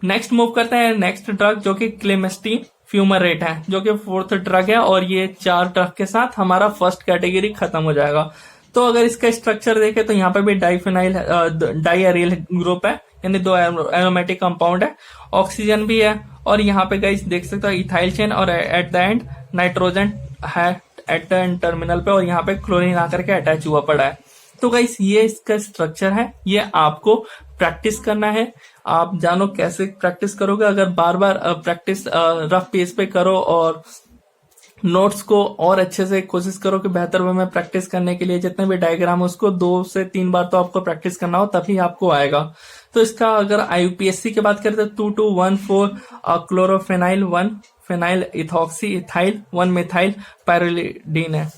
[SPEAKER 1] नेक्स्ट मूव करते हैं नेक्स्ट ड्रग, जो कि क्लेमेस्टीन फ्यूमरेट है, जो कि 4th ड्रग है। और ये 4 ड्रग के साथ हमारा फर्स्ट कैटेगरी खत्म हो जाएगा। तो अगर इसका स्ट्रक्चर देखें तो यहाँ पे भी डाइएरियल ग्रुप है, यानी 2 एरोमेटिक कंपाउंड है, ऑक्सीजन भी है। और यहाँ पे गाइस देख सकते हो इथाइल चेन, और एट द एंड नाइट्रोजन है एट द एंड टर्मिनल पे, और यहाँ पे क्लोरीन आकर के अटैच हुआ पड़ा है। तो गाइस ये इसका स्ट्रक्चर है। ये आपको प्रैक्टिस करना है। आप जानो कैसे प्रैक्टिस करोगे। अगर बार बार प्रैक्टिस रफ पेज पे करो और नोट्स को और अच्छे से कोशिश करो कि बेहतर वे में प्रैक्टिस करने के लिए जितने भी डायग्राम है उसको 2 से 3 बार तो आपको प्रैक्टिस करना हो, तभी आपको आएगा। तो इसका अगर आईयूपीएससी की बात करें तो 2214 क्लोरोफेनाइल 1 फेनाइल इथॉक्सी इथाइल 1 मिथाइल पायरिलीडीन है।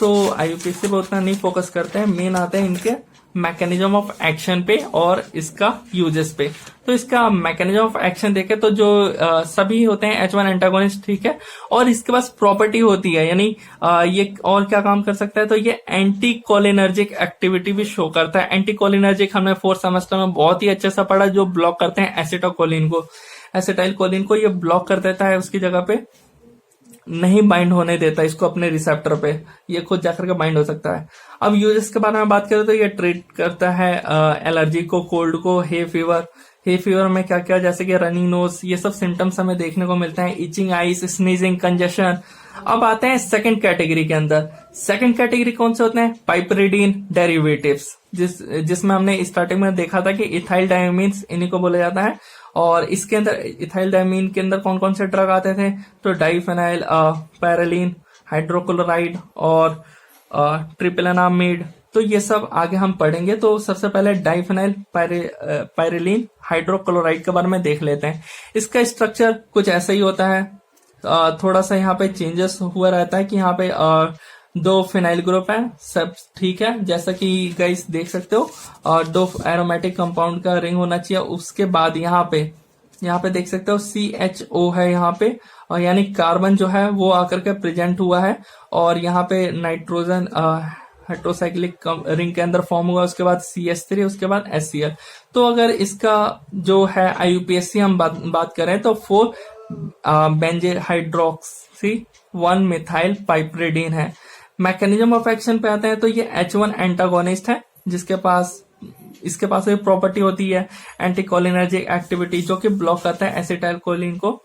[SPEAKER 1] तो आईयूपीएससी पे उतना नहीं फोकस करते हैं, मेन आते हैं इनके मैकेनिज्म ऑफ एक्शन पे और इसका यूजेस पे। तो इसका मैकेनिज्म ऑफ एक्शन देखे तो जो सभी होते हैं H1 एंटागोनिस्ट, ठीक है, और इसके पास प्रॉपर्टी होती है, यानी ये और क्या काम कर सकता है, तो ये एंटी कोलिनर्जिक एक्टिविटी भी शो करता है। एंटी कोलिनर्जिक हमने 4th सेमेस्टर में बहुत ही अच्छे से पढ़ा, जो ब्लॉक करते हैं एसिटाइलकोलिन को। एसिटाइलकोलिन को ये ब्लॉक कर देता है, उसकी जगह पे नहीं बाइंड होने देता इसको अपने रिसेप्टर पे, ये खुद जाकर के बाइंड हो सकता है। अब यूजेस के बारे में बात करें तो ये ट्रीट करता है एलर्जी को, कोल्ड को, हे फीवर। हे फीवर में क्या क्या, जैसे कि रनिंग नोज, ये सब सिम्टम्स हमें देखने को मिलते हैं, इचिंग आईज, स्नीजिंग, कंजेशन। अब आते हैं सेकंड कैटेगरी के अंदर। सेकंड कैटेगरी कौन से होते हैं, पाइपरिडीन डेरिवेटिव्स, जिसमें हमने स्टार्टिंग में देखा था कि इथाइल डायमीन्स इन्हीं को बोला जाता है। और इसके अंदर इथाइल डायमीन के अंदर कौन कौन से ड्रग आते थे, तो डाइफेनाइल पैरालीन, हाइड्रोक्लोराइड और ट्रिप्लेनामिड। तो ये सब आगे हम पढ़ेंगे। तो सबसे पहले डाइफेनाइल पायरिलीन हाइड्रोक्लोराइड के बारे में देख लेते हैं। इसका स्ट्रक्चर कुछ ऐसा ही होता है, थोड़ा सा यहाँ पे चेंजेस हुआ रहता है कि यहाँ पे 2 फिनाइल ग्रुप है, सब ठीक है, जैसा कि गाइस देख सकते हो, और 2 एरोमेटिक कंपाउंड का रिंग होना चाहिए। उसके बाद यहाँ पे देख सकते हो CHO है यहाँ पे, और यानी कार्बन जो है वो आकर के प्रेजेंट हुआ है, और यहाँ पे नाइट्रोजन हेट्रोसाइक्लिक रिंग के अंदर फॉर्म हुआ, उसके बाद CH3, उसके बाद HCl। तो अगर इसका जो है आईयूपीएससी हम बात करें तो 4 बेंजे हाइड्रोक्सी 1 मिथाइल पाइपरिडीन है। मैकेनिज्म ऑफ एक्शन पे आते हैं तो ये H1 एंटागोनिस्ट है, इसके पास ये प्रॉपर्टी होती है एंटीकोलिनर्जिक एक्टिविटी, जो कि ब्लॉक करता है एसिटाइलकोलिन को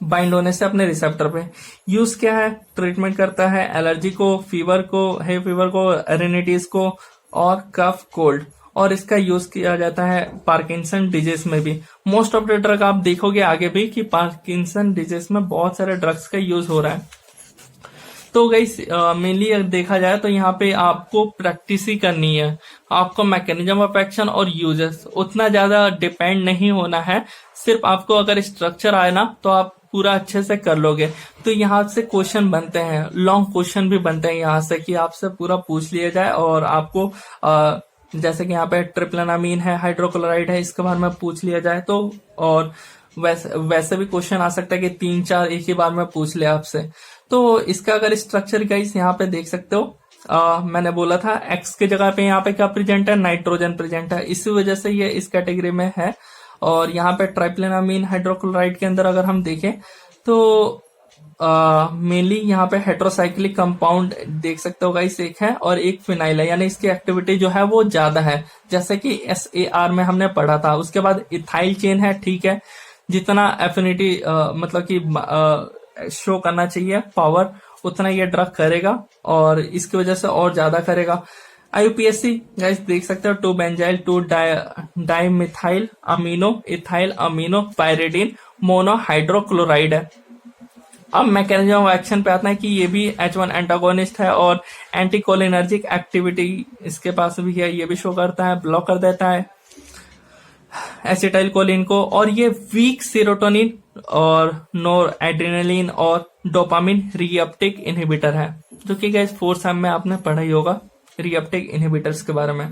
[SPEAKER 1] बाइंड होने से अपने रिसेप्टर पे। यूज क्या है, ट्रीटमेंट करता है एलर्जी को, फीवर को, हे फीवर को, रेनिटीज को और कफ कोल्ड। और इसका यूज किया जाता है पार्किंसन डिजीज में भी। मोस्ट ऑफ द ड्रग आप देखोगे आगे भी कि पार्किंसन डिजीज में बहुत सारे ड्रग्स का यूज हो रहा है। तो गाइस मेनली देखा जाए तो यहाँ पे आपको प्रैक्टिस ही करनी है, आपको मैकेनिज्म ऑफ एक्शन और यूजेस उतना ज्यादा डिपेंड नहीं होना है। सिर्फ आपको अगर स्ट्रक्चर आए ना तो आप पूरा अच्छे से कर लोगे। तो यहाँ से क्वेश्चन बनते हैं, लॉन्ग क्वेश्चन भी बनते हैं यहाँ से, कि आपसे पूरा पूछ लिया जाए और आपको जैसे कि यहाँ पे ट्रिप्लेनामीन है, हाइड्रोक्लोराइड है, इसके बारे में पूछ लिया जाए तो। और वैसे भी क्वेश्चन आ सकता है कि 3-4 एक ही बार में पूछ ले आपसे। तो इसका अगर स्ट्रक्चर गाइस यहाँ पे देख सकते हो, मैंने बोला था एक्स की जगह पे यहाँ पे क्या प्रेजेंट है, नाइट्रोजन प्रेजेंट है, इसी वजह से ये इस कैटेगरी में है। और यहाँ पे ट्राइप्लेनामीन हाइड्रोक्लोराइड के अंदर अगर हम देखें तो मेनली यहाँ पे हेट्रोसाइक्लिक कंपाउंड देख सकते हो गाइस, एक है और एक फिनाइल है, यानी इसकी एक्टिविटी जो है वो ज्यादा है, जैसे कि SAR में हमने पढ़ा था। उसके बाद इथाइल चेन है, ठीक है, जितना एफिनिटी मतलब कि शो करना चाहिए पावर, उतना ये ड्रग करेगा और इसकी वजह से और ज्यादा करेगा। आईयूपीएससी गाइस देख सकते हो 2 benzyl 2 dimethyl amino ethyl amino pyridine mono hydrochloride है। अब मैकेनिज्म ऑफ एक्शन पे आता है कि ये भी H1 एंटागोनिस्ट है और एंटीकोलिनर्जिक एक्टिविटी इसके पास भी है, ये भी शो करता है, ब्लॉक कर देता है एसिटाइलकोलिन को। और ये वीक सेरोटोनिन और नोर एड्रेनलिन और डोपामिन रीअपटेक इनहिबिटर है, जो कि गाइस 4th सेम में आपने पढ़ा ही होगा रीअपटेक इनहिबिटर्स के बारे में।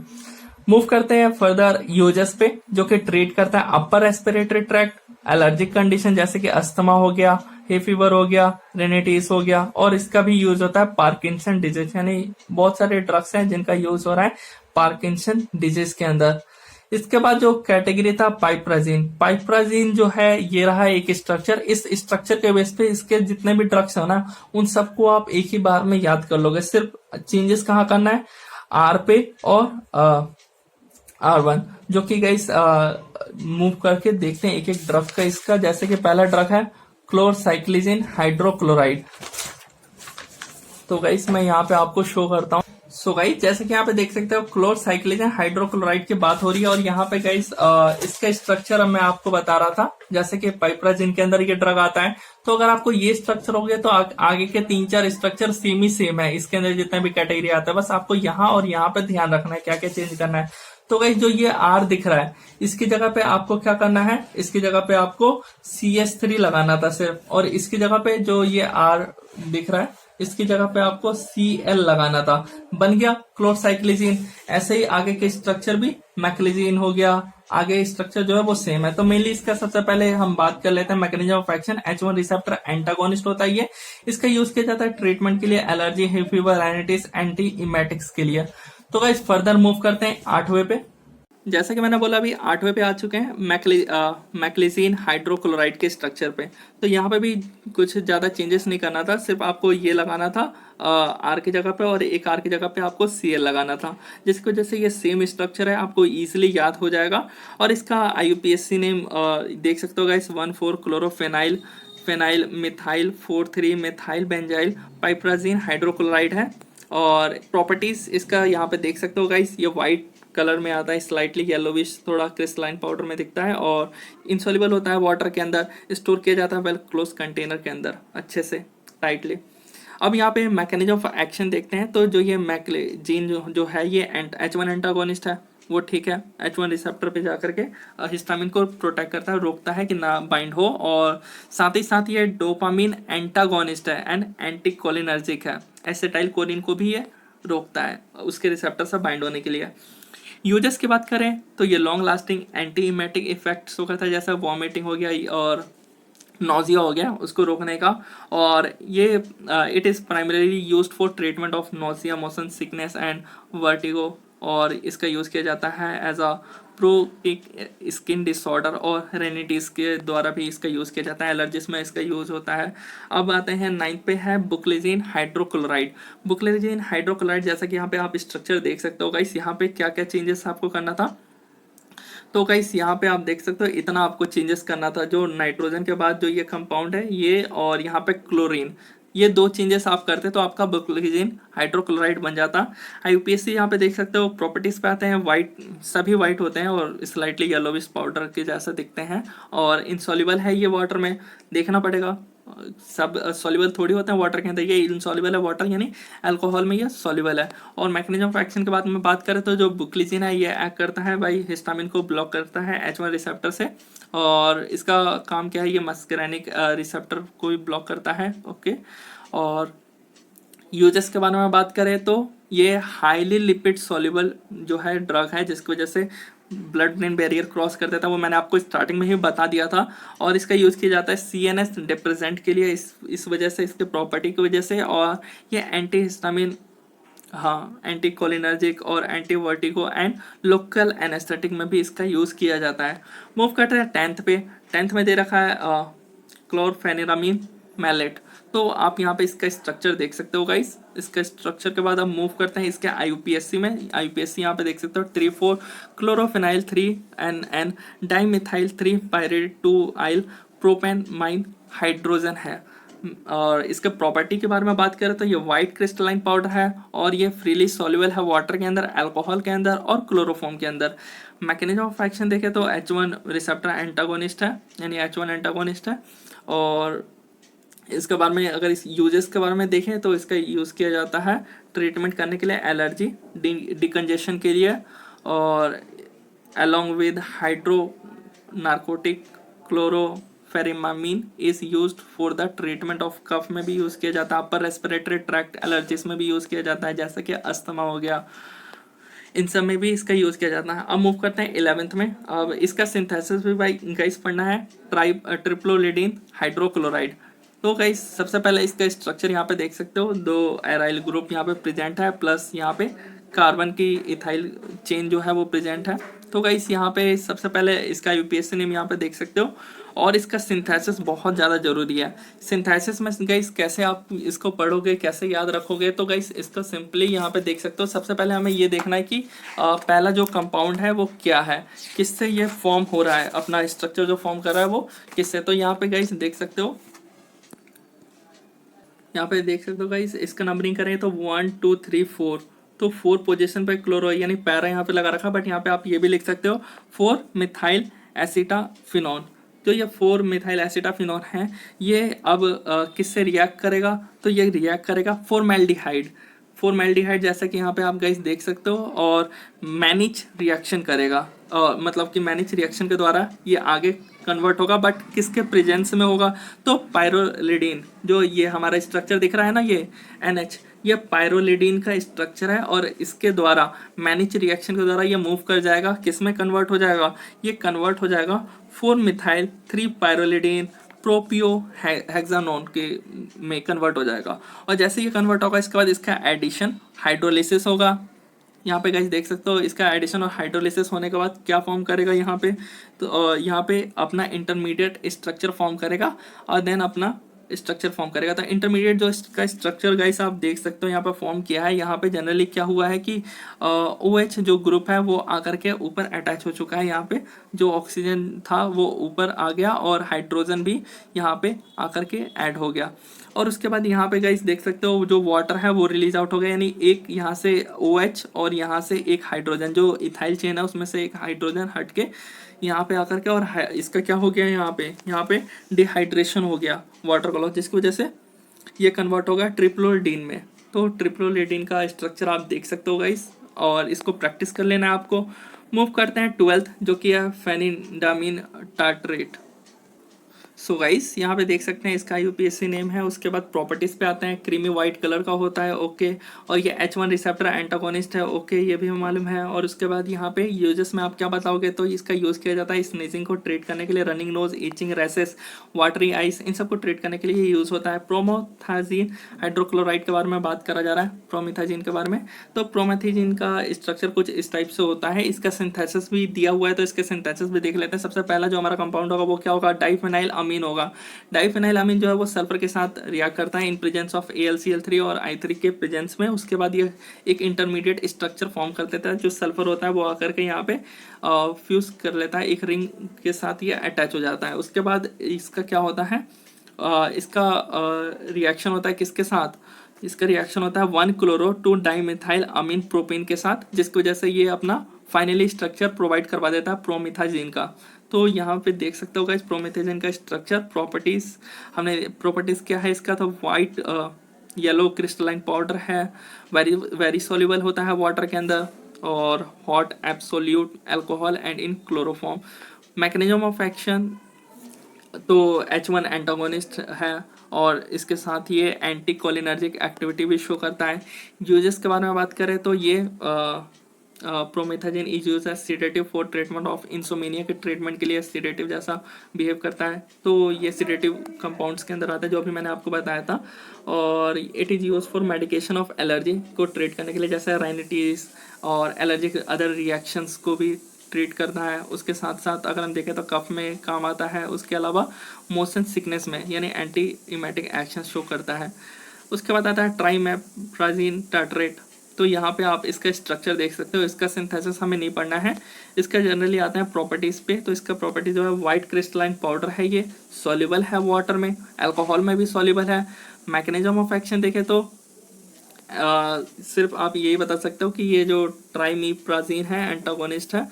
[SPEAKER 1] मूव करते हैं फर्दर यूजेस पे, जो कि ट्रीट करता है upper respiratory tract, allergic condition जैसे कि अस्थमा हो गया, हे फीवर हो गया, रेनिटिस हो गया। और इसका भी यूज होता है पार्किंसन डिजीज, यानी बहुत सारे ड्रग्स हैं जिनका यूज हो रहा है पार्किंसन डिजीज के अंदर। इसके बाद जो कैटेगरी था पाइप्राजीन जो है ये रहा एक स्ट्रक्चर। इस स्ट्रक्चर के बेस पे इसके जितने भी ड्रग्स है ना उन सबको आप एक ही बार में याद कर लोगे। सिर्फ चेंजेस कहाँ करना है, R पे और R1, जो कि गाइस मूव करके देखते हैं एक एक ड्रग का इसका। जैसे कि पहला ड्रग है क्लोरसाइक्लिजिन हाइड्रोक्लोराइड। तो गाइस मैं यहाँ पे आपको शो करता हूँ। सो गाइस जैसे कि यहाँ पे देख सकते हो क्लोरसाइक्लिन हाइड्रोक्लोराइड की बात हो रही है और यहाँ पे गाइस इसका स्ट्रक्चर मैं आपको बता रहा था जैसे कि पाइपराजिन के अंदर ये ड्रग आता है। तो अगर आपको ये स्ट्रक्चर हो गया तो आगे के 3-4 स्ट्रक्चर सेम ही सेम है, इसके अंदर जितने भी कैटेगरी आता है बस आपको यहाँ और यहाँ पे ध्यान रखना है क्या क्या चेंज करना है। तो गाइस जो ये आर दिख रहा है इसकी जगह पे आपको क्या करना है, इसकी जगह पे आपको CH3 लगाना था सिर्फ, और इसकी जगह पे जो ये आर दिख रहा है इसकी जगह पे आपको Cl लगाना था, बन गया क्लोरसाइक्लिजीन। ऐसे ही आगे के स्ट्रक्चर भी मैक्लिजीन हो गया, आगे स्ट्रक्चर जो है वो सेम है। तो मेनली इसका सबसे पहले हम बात कर लेते हैं mechanism of action. H1 receptor antagonist होता है ये, इसका यूज किया जाता है ट्रीटमेंट के लिए, allergy, hay fever, rhinitis, anti emetics के लिए। तो गाइस फर्दर मूव करते हैं 8वें पे। जैसा कि मैंने बोला अभी 8वें पे आ चुके हैं मैक्लिजीन हाइड्रोक्लोराइड के स्ट्रक्चर पे। तो यहाँ पे भी कुछ ज़्यादा चेंजेस नहीं करना था, सिर्फ आपको ये लगाना था आर की जगह पे और एक आर की जगह पे आपको Cl लगाना था, जिसकी वजह से ये सेम स्ट्रक्चर है, आपको इजीली याद हो जाएगा। और इसका IUPAC नेम देख सकते हो guys 1,4 chlorophenyl phenyl methyl 4,3 methyl benzyl piperazine hydrochloride है। और प्रॉपर्टीज इसका यहाँ पे देख सकते हो गाइस, ये व्हाइट कलर में आता है, स्लाइटली येलोविश, थोड़ा क्रिस्टलाइन पाउडर में दिखता है और इंसॉल्युबल होता है वाटर के अंदर, स्टोर किया जाता है वेल क्लोज कंटेनर के अंदर अच्छे से टाइटली। अब यहाँ पे मैकेनिज्म ऑफ एक्शन देखते हैं। तो जो ये मैक्लिजीन जो है ये H1 एंटागोनिस्ट है, वो ठीक है H1 रिसेप्टर पे जाकर के हिस्टामिन को प्रोटेक्ट करता है, रोकता है कि ना बाइंड हो, और साथ ही साथ ये डोपामिन एंटागोनिस्ट है एंड एंटीकोलिनर्जिक है, एसिटाइल कोलिन को भी ये रोकता है उसके रिसेप्टर से बाइंड होने के लिए। यूजेस की बात करें तो ये long lasting anti emetic effects को करता है, जैसा वॉमिटिंग हो गया और नोजिया हो गया उसको रोकने का। और ये it is primarily used for treatment of nausea, motion sickness and vertigo, और इसका यूज़ किया जाता है as a pruritic skin disorder और रेनिटीज के द्वारा भी इसका यूज़ किया जाता है, एलर्जिस में इसका यूज़ होता है। अब आते हैं 9 पे है बुक्लिजीन हाइड्रोक्लोराइड। बुक्लिजीन हाइड्रोक्लोराइड जैसा कि यहाँ पे आप स्ट्रक्चर देख सकते हो गाइस, यहाँ पे क्या क्या चेंजेस आपको करना था। तो गाइस यहाँ पे आप देख सकते हो इतना आपको चेंजेस करना था, जो नाइट्रोजन के बाद जो ये कंपाउंड है ये, और यहाँ पे क्लोरीन, ये 2 चेंजेस आप करते तो आपका बुक्लिजीन हाइड्रोक्लोराइड बन जाता। IUPAC यहाँ पे देख सकते हो प्रॉपर्टीज पे आते हैं, वाइट सभी वाइट होते हैं और स्लाइटली येलोविश पाउडर के जैसा दिखते हैं, और इनसॉल्युबल है ये वाटर में, देखना पड़ेगा सब सॉल्युबल थोड़ी होते हैं वाटर के अंदर, ये इनसॉल्युबल है वाटर यानी अल्कोहल में ये सॉल्युबल है। और मैकेनिज्म ऑफ एक्शन के बाद में बात करें तो जो बुक्लिजीन है ये एक्ट करता है भाई हिस्टामिन को ब्लॉक करता है H1 रिसेप्टर से, और इसका काम क्या है, ये मस्करैनिक रिसेप्टर को भी ब्लॉक करता है। ओके, और यूजेस के बारे में बात करें तो ये हाईली लिपिड सॉल्युबल जो है ड्रग है, जिसकी वजह से ब्लड ब्रेन बैरियर क्रॉस कर देता है, वो मैंने आपको स्टार्टिंग में ही बता दिया था। और इसका यूज़ किया जाता है CNS डिप्रेजेंट के लिए, इस वजह से, इसके प्रॉपर्टी की वजह से। और ये एंटी हिस्टामिन, हाँ, एंटी कोलिनर्जिक और anti vertigo and local anaesthetic में भी इसका यूज़ किया जाता है। मूव करते हैं 10th पे। 10th में दे रखा है क्लोरफेनिरामिन मैलेट। तो आप यहाँ पे इसका स्ट्रक्चर देख सकते हो गाइस। इसका स्ट्रक्चर के बाद हम मूव करते हैं इसके IUPAC में। IUPAC यहाँ पे देख सकते हो 3,4 क्लोरोफेनाइल 3NN डाइमिथाइल 3 पायरेट 2 आइल प्रोपेनमाइन हाइड्रोजन है। और इसके प्रॉपर्टी के बारे में बात करें तो ये वाइट क्रिस्टलाइन पाउडर है और ये फ्रीली सॉल्युबल है वाटर के अंदर, अल्कोहल के अंदर और क्लोरोफॉर्म के अंदर। मैकेनिज्म ऑफ एक्शन देखें तो H1 रिसेप्टर एंटागोनिस्ट है, यानी H1 एंटागोनिस्ट है। और इसके बारे में अगर इस यूजेस के बारे में देखें तो इसका यूज़ किया जाता है ट्रीटमेंट करने के लिए, एलर्जी, डिकंजेशन के लिए, और along with hydro narcotic chlorpheniramine is used for the treatment of cough में भी यूज़ किया जाता है, अपर रेस्पिरेटरी ट्रैक्ट एलर्जीज में भी यूज़ किया जाता है, जैसे कि अस्थमा हो गया, इन सब में भी इसका यूज़ किया जाता है। अब मूव करते हैं 11th में। अब इसका सिंथेसिस भी भाई गाइस पढ़ना है, ट्रिप्लोलिडीन हाइड्रोक्लोराइड। तो गाइस सबसे पहले इसका स्ट्रक्चर यहाँ पे देख सकते हो, 2 एराइल ग्रुप यहाँ पे प्रेजेंट है, प्लस यहाँ पे कार्बन की इथाइल चेन जो है वो प्रेजेंट है। तो गाइस यहाँ पे सबसे पहले इसका IUPAC नेम यहाँ पे देख सकते हो, और इसका सिंथेसिस बहुत ज़्यादा जरूरी है। सिंथेसिस में गाइस कैसे आप इसको पढ़ोगे, कैसे याद रखोगे, तो गाइस इसका सिंपली यहाँ पे देख सकते हो। सबसे पहले हमें ये देखना है कि पहला जो कंपाउंड है वो क्या है, किससे ये फॉर्म हो रहा है, अपना स्ट्रक्चर जो फॉर्म कर रहा है वो किससे। तो यहाँ पे गाइस देख सकते हो, यहाँ पे देख सकते हो गाइस, इसका नंबरिंग करें तो 1 2 3 4, तो 4 पोजीशन पे क्लोरो यानी पैरा यहाँ पे लगा रखा, बट यहाँ पे आप ये भी लिख सकते हो 4 मिथाइल एसिटाफिनॉन। तो ये 4 मिथाइल एसिटाफिनॉन है, ये अब किससे रिएक्ट करेगा, तो ये रिएक्ट करेगा फॉर्मेल्डिहाइड। फॉर्मेल्डिहाइड जैसा कि यहाँ पे आप गाइस देख सकते हो, और मैनिच रिएक्शन करेगा, मतलब कि मैनिच रिएक्शन के द्वारा ये आगे कन्वर्ट होगा, बट किसके प्रेजेंस में होगा, तो पायरोलिडीन, जो ये हमारा स्ट्रक्चर दिख रहा है ना ये NH, ये पायरोलिडीन का स्ट्रक्चर है, और इसके द्वारा मैनिच रिएक्शन के द्वारा ये मूव कर जाएगा, किस में कन्वर्ट हो जाएगा, ये कन्वर्ट हो जाएगा 4 मिथाइल 3 पायरोलिडीन प्रोपियो हेक्सानोन के में कन्वर्ट हो जाएगा। और जैसे ये कन्वर्ट होगा इसके बाद इसका एडिशन हाइड्रोलिसिस होगा। यहाँ पे गाइस देख सकते हो इसका एडिशन और हाइड्रोलिसिस होने के बाद क्या फॉर्म करेगा यहाँ पे, तो यहाँ पे अपना इंटरमीडिएट स्ट्रक्चर फॉर्म करेगा, और देन अपना स्ट्रक्चर फॉर्म करेगा। तो इंटरमीडिएट जो इसका स्ट्रक्चर गाइस आप देख सकते हो यहाँ पे फॉर्म किया है। यहाँ पे जनरली क्या हुआ है कि OH जो ग्रुप है वो आकर के ऊपर अटैच हो चुका है, यहाँ पे जो ऑक्सीजन था वो ऊपर आ गया, और हाइड्रोजन भी यहाँ पे आकर के ऐड हो गया। और उसके बाद यहाँ पे गाइस देख सकते हो जो वाटर है वो रिलीज आउट हो गया, यानी एक यहाँ से OH और यहाँ से एक हाइड्रोजन, जो इथाइल चेन है उसमें से एक हाइड्रोजन हट के यहाँ पे आकर के, और इसका क्या हो गया यहाँ पे डिहाइड्रेशन हो गया वाटर का, जिसकी वजह से ये कन्वर्ट होगा ट्रिप्लोलिडीन में। तो ट्रिप्लोलिडीन का स्ट्रक्चर आप देख सकते हो गाइस, और इसको प्रैक्टिस कर लेना है आपको। मूव करते हैं 12th, जो कि है फेनिडामिन टार्टरेट। सो गाइस यहाँ पे देख सकते हैं इसका UPSC नेम है। उसके बाद प्रॉपर्टीज पे आते हैं, क्रीमी वाइट कलर का होता है, ओके, और ये H1 रिसेप्टर एंटागोनिस्ट है, ओके, ये भी हमें मालूम है। और उसके बाद यहाँ पे यूजेस में आप क्या बताओगे, तो इसका यूज किया जाता है स्नीजिंग को ट्रीट करने के लिए, running nose, itching, rashes, watery eyes, इन सबको ट्रीट करने के लिए ये यूज होता है। प्रोमेथाजीन हाइड्रोक्लोराइड के बारे में बात करा जा रहा है, प्रोमेथाजीन के बारे में। तो प्रोमेथाजीन का स्ट्रक्चर कुछ इस टाइप से होता है, इसका सिंथेसिस भी दिया हुआ है, तो इसके सिंथेसिस भी देख लेते हैं। सबसे पहला जो हमारा कंपाउंड होगा वो क्या होगा, डाइफेनाइल अमीन होगा। डाइफेनाइल अमीन जो है वो सल्फर के साथ रिएक्ट करता है इन प्रेजेंस ऑफ AlCl3 और I3 के प्रेजेंस में। उसके बाद ये एक इंटरमीडिएट स्ट्रक्चर फॉर्म कर देता है, जो सल्फर होता है वो आकर के यहाँ पे फ्यूज कर लेता है, एक रिंग के साथ ये अटैच हो जाता है। उसके बाद इसका क्या होता है, इसका रिएक्शन होता है किसके साथ, इसका रिएक्शन होता है 1 क्लोरो 2 डाइमिथाइल अमीन प्रोपेन के साथ, जिसकी वजह से ये अपना फाइनली स्ट्रक्चर प्रोवाइड करवा देता है प्रोमेथाजीन का। तो यहाँ पे देख सकते हो गाइस प्रोमेथाजीन का स्ट्रक्चर, प्रॉपर्टीज, हमने प्रॉपर्टीज क्या है इसका, तो वाइट येलो क्रिस्टलाइन पाउडर है, वेरी सॉल्युबल होता है वाटर के अंदर, और hot absolute alcohol and in chloroform. Mechanism of action, तो H1 एंटागोनिस्ट है, और इसके साथ ये एंटी कोलिनर्जिक एक्टिविटी भी शो करता है। यूजेस के बारे में बात करें तो ये promethazine is use as sedative for treatment of insomnia के ट्रीटमेंट के लिए सीडेटिव जैसा बिहेव करता है। तो ये सीडेटिव कंपाउंड्स के अंदर आता है, जो अभी मैंने आपको बताया था। और it is use for medication of allergy को ट्रीट करने के लिए, जैसे राइनिटीज और एलर्जिक अदर रिएक्शंस को भी ट्रीट करता है। उसके साथ साथ अगर हम देखें तो कफ में काम आता है। उसके अलावा मोशन सिकनेस में यानी एंटी इमेटिक एक्शन शो करता है। उसके बाद आता है ट्राइमेप्राजीन टार्टरेट। तो यहाँ पे आप इसका स्ट्रक्चर देख सकते हो, इसका सिंथेसिस हमें नहीं पढ़ना है, इसका जनरली आता है प्रॉपर्टीज पे। तो इसका प्रॉपर्टी जो है वाइट क्रिस्टलाइन पाउडर है, ये सॉल्युबल है वाटर में, अल्कोहल में भी सॉल्युबल है। मैकेनिज्म ऑफ एक्शन देखें तो सिर्फ आप यही बता सकते हो कि ये जो ट्राइमीप्राजीन है एंटागोनिस्ट है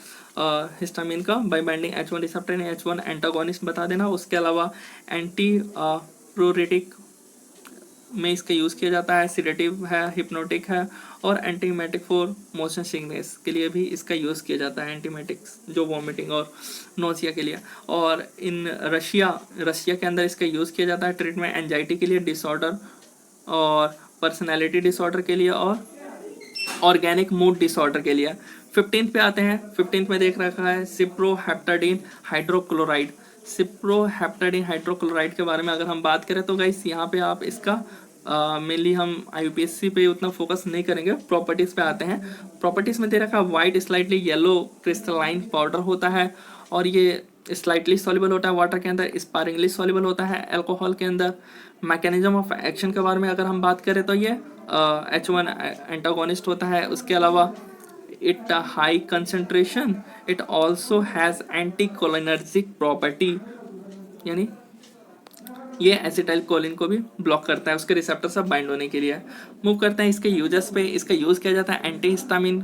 [SPEAKER 1] हिस्टामिन का, बाय बाइंडिंग H1 रिसेप्टर ने H1 एंटागोनिस्ट बता देना। उसके अलावा एंटी प्रोरेटिक में इसका यूज़ किया जाता है, सीडेटिव है, हिप्नोटिक है, और एंटीमेटिक फॉर मोशन सिकनेस के लिए भी इसका यूज़ किया जाता है, एंटीमेटिक्स जो वॉमिटिंग और नोसिया के लिए। और इन रशिया के अंदर इसका यूज़ किया जाता है ट्रीटमेंट एंजाइटी के लिए, डिसऑर्डर और पर्सनैलिटी डिसऑर्डर के लिए, और ऑर्गेनिक मूड डिसऑर्डर के लिए। 15th पे आते हैं। 15th में देख रखा है सिप्रोहेप्टाडीन हाइड्रोक्लोराइड। सिप्रोहेप्टाडीन हाइड्रोक्लोराइड के बारे में अगर हम बात करें तो गाइस यहाँ पे आप इसका मेनली हम IUPSC पे उतना फोकस नहीं करेंगे, प्रॉपर्टीज़ पे आते हैं। प्रॉपर्टीज़ में दे रखा है white slightly yellow crystalline powder होता है, और ये स्लाइटली सॉल्युबल होता है वाटर के अंदर, स्पारिंगली सॉल्युबल होता है अल्कोहल के अंदर। मैकेनिज्म ऑफ एक्शन के बारे में अगर हम बात करें तो ये H1 एंटागोनिस्ट होता है। उसके अलावा it high concentration, it also has anti cholinergic property, यानी ये एसिटाइल कोलिन को भी ब्लॉक करता है उसके रिसेप्टर से बाइंड होने के लिए। मूव करते हैं इसके यूजेस पे। इसका यूज़ किया जाता है एंटी हिस्टामिन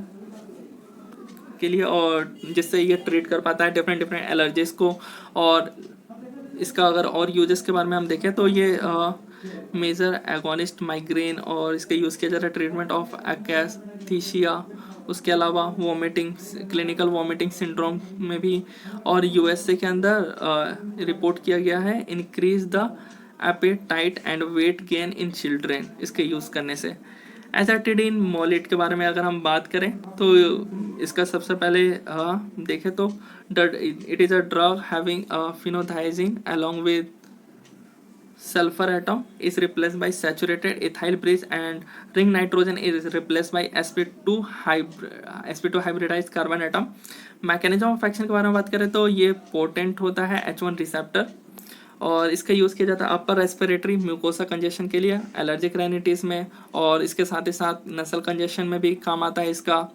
[SPEAKER 1] के लिए, और जिससे ये ट्रीट कर पाता है डिफरेंट डिफरेंट एलर्जीज को। और इसका अगर और यूजेस के बारे में हम देखें तो ये मेजर एगोनिस्ट माइग्रेन, और इसका यूज़ किया जाता है ट्रीटमेंट ऑफ एकैस्थीसिया। उसके अलावा वॉमिटिंग, क्लिनिकल वॉमिटिंग सिंड्रोम में भी। और यूएसए के अंदर रिपोर्ट किया गया है increase the appetite and weight gain in children इसके यूज़ करने से। एजाटिडिन मोलेट के बारे में अगर हम बात करें तो इसका सबसे पहले देखें तो it is a drug having phenothiazine along with sulfur atom is replaced by saturated ethyl bridge and ring nitrogen is replaced by sp2 hybridized carbon atom। Mechanism of action के बारे में बात करें तो ये पोटेंट होता है H1 रिसेप्टर, और इसका यूज़ किया जाता है अपर रेस्पिरेटरी म्यूकोसा कंजेशन के लिए, एलर्जिक राइनिटिस में, और इसके साथ ही साथ नसल कंजेशन में भी काम आता है इसका।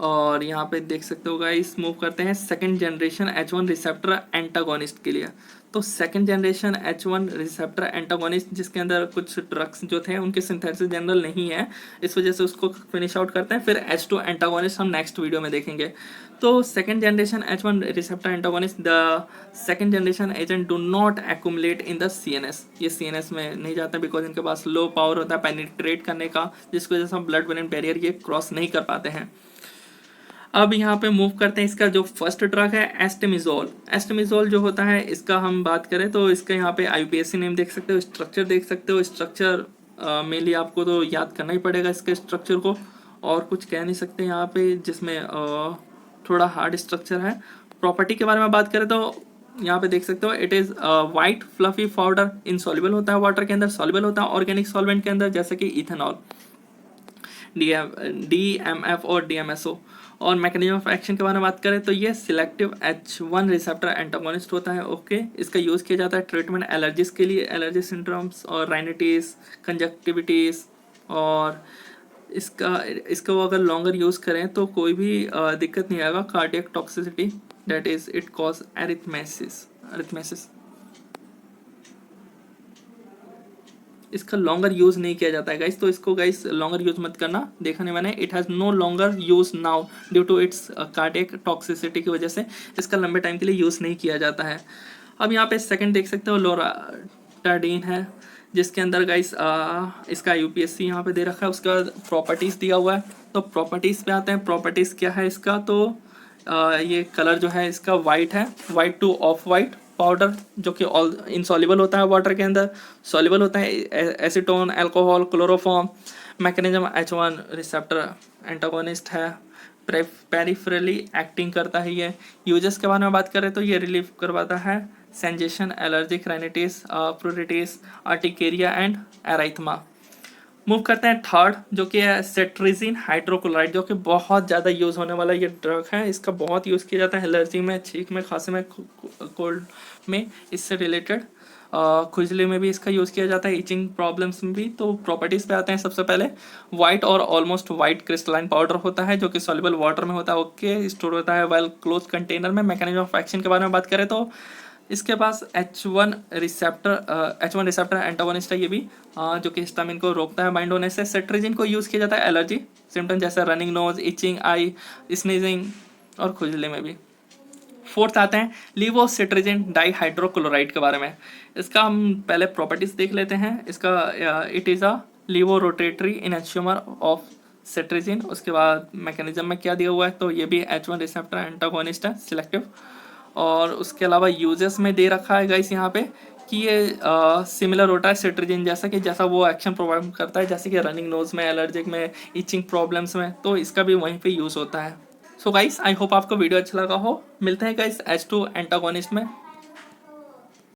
[SPEAKER 1] और यहाँ पे देख सकते हो गाइस, मूव करते हैं second generation H1 receptor antagonist के लिए। तो second generation H1 receptor antagonist जिसके अंदर कुछ ड्रग्स जो थे उनके सिंथेसिस जनरल नहीं है, इस वजह से उसको फिनिश आउट करते हैं। फिर H2 एंटागोनिस्ट हम नेक्स्ट वीडियो में देखेंगे। तो second generation H1 receptor antagonist, the second generation agent do not accumulate in the CNS। ये CNS में नहीं जाता बिकॉज इनके पास लो पावर होता है पेनिट्रेट करने का, जिसकी वजह से हम ब्लड ब्रेन बैरियर ये क्रॉस नहीं कर पाते हैं। अब यहाँ पे मूव करते हैं इसका जो फर्स्ट ड्रग है एस्टेमिजोल। एस्टेमिजोल जो होता है इसका हम बात करें तो इसका यहाँ पे IUPAC नेम देख सकते हो, स्ट्रक्चर देख सकते हो। स्ट्रक्चर मेनली आपको तो याद करना ही पड़ेगा इसके स्ट्रक्चर को, और कुछ कह नहीं सकते यहाँ पे, जिसमें थोड़ा हार्ड स्ट्रक्चर है। प्रॉपर्टी के बारे में बात करें तो यहाँ पे देख सकते हो it is white fluffy powder, insoluble होता है वाटर के अंदर, सॉल्युबल होता है ऑर्गेनिक सॉल्वेंट के अंदर जैसे कि इथेनॉल, DMF और DMSO। और मैकेनिज्म ऑफ एक्शन के बारे में बात करें तो ये सिलेक्टिव H1 रिसेप्टर एंटागोनिस्ट होता है। ओके, इसका यूज़ किया जाता है ट्रीटमेंट एलर्जीज के लिए, एलर्जी सिंड्रोम्स और राइनिटिस, कंजक्टिविटीज़। और इसको अगर लॉन्गर यूज़ करें तो कोई भी दिक्कत नहीं आएगा। Cardiac toxicity that is it cause arrhythmias. इसका लॉन्गर यूज़ नहीं किया जाता है गाइस, तो इसको गाइस लॉन्गर यूज़ मत करना। देखा नहीं मैंने, it has no longer use now due to its cardiac toxicity की वजह से इसका लंबे टाइम के लिए यूज़ नहीं किया जाता है। अब यहाँ पे सेकंड देख सकते हो लोराटाडीन है, जिसके अंदर गाइस इसका UPSC यहाँ पे दे रखा है, उसका प्रॉपर्टीज़ दिया हुआ है। तो प्रॉपर्टीज़ पे आते हैं। प्रॉपर्टीज़ क्या है इसका, तो ये कलर जो है इसका वाइट है, white two of white powder, जो कि ऑल इनसॉल्युबल होता है वाटर के अंदर, सॉल्युबल होता है acetone, alcohol, chloroform. Mechanism H1 receptor antagonist है, पेरिफेरली एक्टिंग करता है ये। यूजेस के बारे में बात करें तो ये रिलीव करवाता है sensation, allergic rhinitis, pruritis, urticaria and erythema. Move करते हैं थर्ड, जो कि है सेट्रिजिन हाइड्रोक्लोराइड, जो कि बहुत ज़्यादा यूज़ होने वाला ये ड्रग है। इसका बहुत यूज़ किया जाता है एलर्जी में, छींक में, खांसी में, कोल्ड में, इससे रिलेटेड। खुजली में भी इसका यूज़ किया जाता है, इचिंग प्रॉब्लम्स में भी। तो प्रॉपर्टीज़ पे आते हैं। सबसे पहले वाइट और ऑलमोस्ट वाइट क्रिस्टलाइन पाउडर होता है, जो कि सॉल्युबल वाटर में होता है। ओके, स्टोर होता है वेल क्लोज कंटेनर में। मैकेनिज्म ऑफ एक्शन के बारे में बात करें तो इसके पास H1 रिसेप्टर एंटागोनिस्ट है ये भी, जो कि हिस्टामिन को रोकता है बाइंड होने से। सेट्रिजिन को यूज़ किया जाता है एलर्जी सिम्टम जैसे रनिंग नोज, इचिंग, आई, स्नीजिंग और खुजली में भी। फोर्थ आते हैं लीवोसिट्रिजिन डाइहाइड्रोक्लोराइड के बारे में। इसका हम पहले प्रॉपर्टीज देख लेते हैं। इसका it is a levorotatory enantiomer of cetirizine. उसके बाद मैकेनिज्म में क्या दिया हुआ है, तो ये भी H1 रिसेप्टर एंटागोनिस्ट है, सिलेक्टिव। और उसके अलावा यूजेस में दे रखा है गाइस यहाँ पे कि ये सिमिलर होता है सेट्रिजिन जैसा, कि जैसा वो एक्शन प्रोवाइड करता है जैसे कि रनिंग नोज में, एलर्जिक में, इचिंग प्रॉब्लम्स में, तो इसका भी वहीं पे यूज़ होता है। सो गाइस, आई होप आपको वीडियो अच्छा लगा हो। मिलते हैं गाइस H2 एंटागोनिस्ट में।